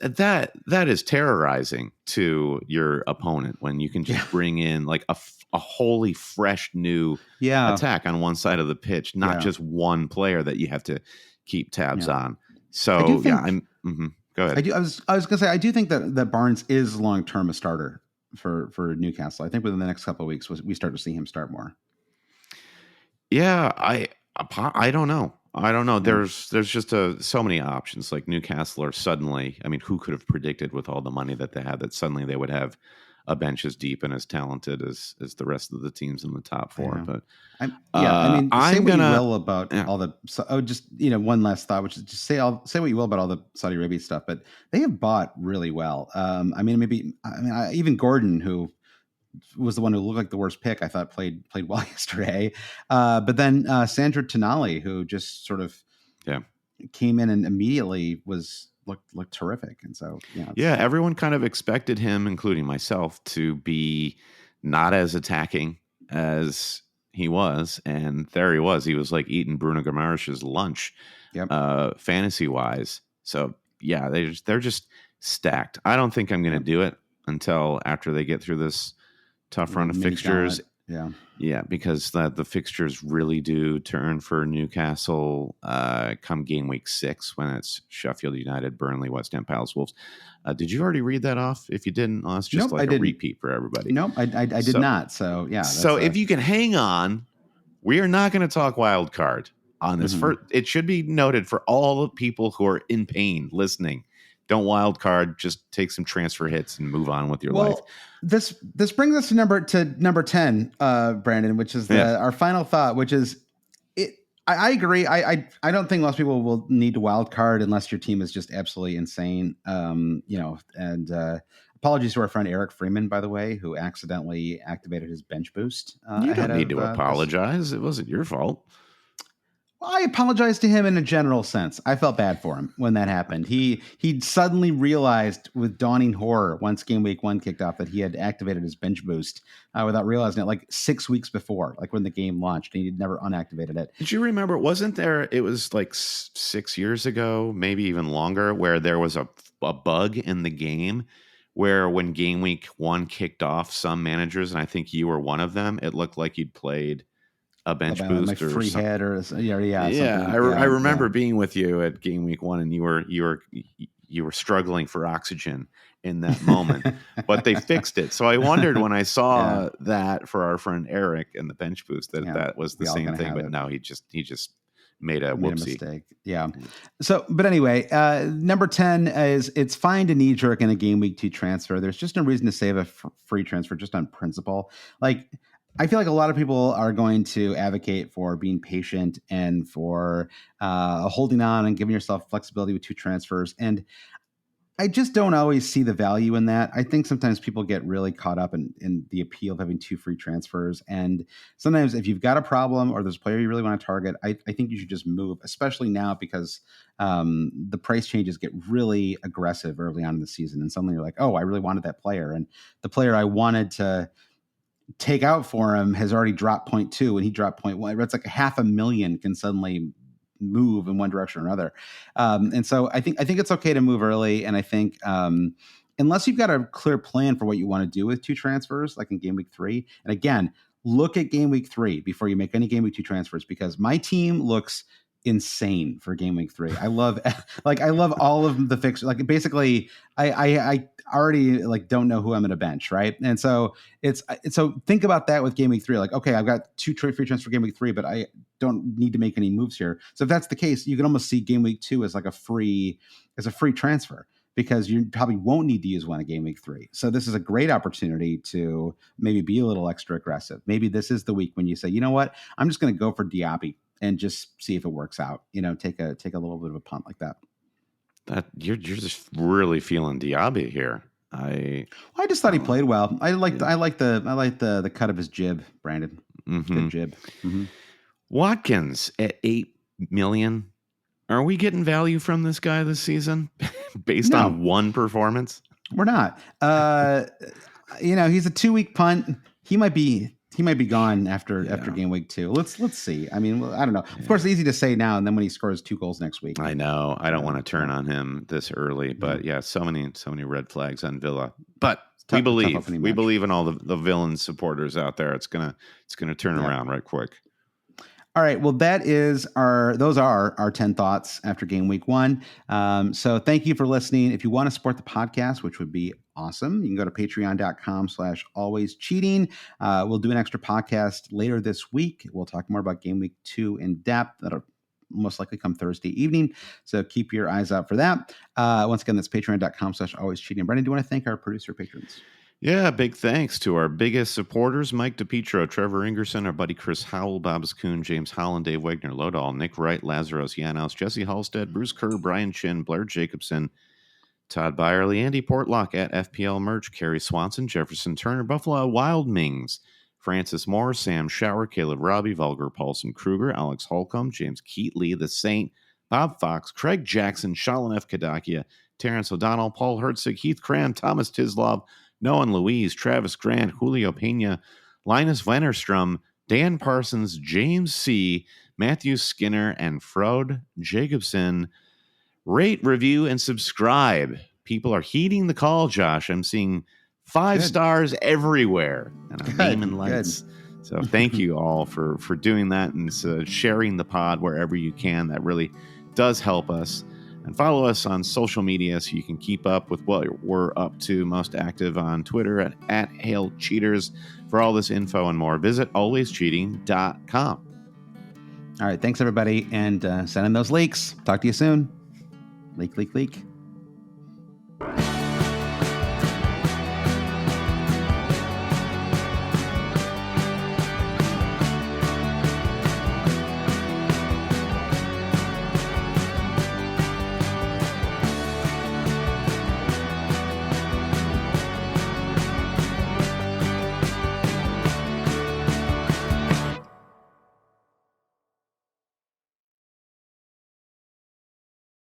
That is terrorizing to your opponent when you can just bring in like a wholly fresh new attack on one side of the pitch, not just one player that you have to keep tabs on. So go ahead. I was going to say, I do think that Barnes is long-term a starter for Newcastle. I think within the next couple of weeks, we start to see him start more. Yeah, I don't know. There's just so many options. Like Newcastle are suddenly, who could have predicted with all the money that they had that suddenly they would have a bench as deep and as talented as the rest of the teams in the top 4. But say what you will about all the. One last thought, which is just say what you will about all the Saudi Arabia stuff, but they have bought really well. Even Gordon, who was the one who looked like the worst pick, I thought played well yesterday. But then Sandro Tonali, who just sort of came in and immediately looked terrific. And so everyone kind of expected him, including myself, to be not as attacking as he was, and there he was. He was like eating Bruno Guimarães' lunch, fantasy wise. So they're just stacked. I don't think I'm going to do it until after they get through this tough run of fixtures. Because the fixtures really do turn for Newcastle come game week 6 when it's Sheffield United, Burnley, West Ham, Palace, Wolves. Did you already read that off? If you didn't, that's just a repeat for everybody. Nope, I did not. So So if you can hang on, we are not going to talk wild card on this. It should be noted for all the people who are in pain listening. Don't wild card. Just take some transfer hits and move on with your life. This brings us to number 10, Brandon, which is our final thought, which is it. I agree. I don't think most people will need to wild card unless your team is just absolutely insane. Apologies to our friend Eric Freeman, by the way, who accidentally activated his bench boost. You don't need to apologize. It wasn't your fault. I apologize to him in a general sense. I felt bad for him when that happened. He suddenly realized with dawning horror once game week 1 kicked off that he had activated his bench boost without realizing it like 6 weeks before, like when the game launched, and he'd never unactivated it. Did you remember, wasn't there, it was like 6 years ago, maybe even longer, where there was a bug in the game where when game week 1 kicked off, some managers, and I think you were one of them, it looked like you'd played a bench boost like or free something. Head or I remember being with you at game week 1, and you were struggling for oxygen in that moment, but they fixed it. So I wondered when I saw that for our friend Eric and the bench boost that was the same thing, but no, he just made a mistake. Yeah. So, but anyway, number 10 is it's fine to knee jerk in a game week 2 transfer. There's just no reason to save a free transfer just on principle. Like, I feel like a lot of people are going to advocate for being patient and for holding on and giving yourself flexibility with 2 transfers. And I just don't always see the value in that. I think sometimes people get really caught up in the appeal of having 2 free transfers. And sometimes if you've got a problem or there's a player you really want to target, I think you should just move, especially now because the price changes get really aggressive early on in the season. And suddenly you're like, oh, I really wanted that player. And the player I wanted to take out for him has already dropped 0.2 and he dropped 0.1. It's like $500,000 can suddenly move in one direction or another. And so I think it's okay to move early. And I think unless you've got a clear plan for what you want to do with 2 transfers, like in game week 3, and again, look at game week 3 before you make any game week 2 transfers, because my team looks insane for game week 3. I love all of the fixtures. Like basically I already like don't know who I'm going to bench, right? And so so think about that with game week 3. Like, okay, I've got 2 free transfer game week 3, but I don't need to make any moves here. So if that's the case, you can almost see game week 2 as like a free transfer, because you probably won't need to use one in game week 3. So this is a great opportunity to maybe be a little extra aggressive. Maybe this is the week when you say, you know what, I'm just going to go for Diaby and just see if it works out. Take a little bit of a punt like that. That you're just really feeling Diaby here. I just thought he played well. I like the cut of his jib, Brandon. Mm-hmm. Good jib. Mm-hmm. Watkins at $8 million. Are we getting value from this guy this season based on one performance? We're not. He's a 2-week punt. He might be gone after game week 2. Let's see. I mean, I don't know. Of course, it's easy to say now, and then when he scores 2 goals next week. I know. I don't want to turn on him this early, but so many red flags on Villa. But we believe in all the villain supporters out there. It's gonna turn around right quick. All right. Well, those are our 10 thoughts after game week 1. So thank you for listening. If you want to support the podcast, which would be awesome, you can go to patreon.com/alwayscheating. We'll do an extra podcast later this week. We'll talk more about game week 2 in depth. That'll most likely come Thursday evening. So keep your eyes out for that. Once again, that's patreon.com/alwayscheating. Brendan, do you want to thank our producer patrons? Yeah, big thanks to our biggest supporters, Mike DePietro, Trevor Ingerson, our buddy Chris Howell, Babs Kuhn, James Holland, Dave Wagner, Lodahl, Nick Wright, Lazaros Janos, Jesse Halstead, Bruce Kerr, Brian Chin, Blair Jacobson, Todd Byerly, Andy Portlock at FPL Merch, Kerry Swanson, Jefferson Turner, Buffalo Wild Mings, Francis Moore, Sam Shower, Caleb Robbie, Vulgar Paulson Kruger, Alex Holcomb, James Keatley, The Saint, Bob Fox, Craig Jackson, Shalin F. Kadakia, Terrence O'Donnell, Paul Herzig, Heath Cram, Thomas Tislov, Noah Louise, Travis Grant, Julio Pena, Linus Vennerstrom, Dan Parsons, James C., Matthew Skinner, and Frode Jacobson. Rate, review, and subscribe. People are heeding the call, Josh. I'm seeing 5 stars everywhere. And I'm naming lights. So thank you all for doing that and sharing the pod wherever you can. That really does help us. And follow us on social media so you can keep up with what we're up to. Most active on Twitter at HailCheaters. For all this info and more, visit alwayscheating.com. All right. Thanks, everybody. And send in those leaks. Talk to you soon. Leak.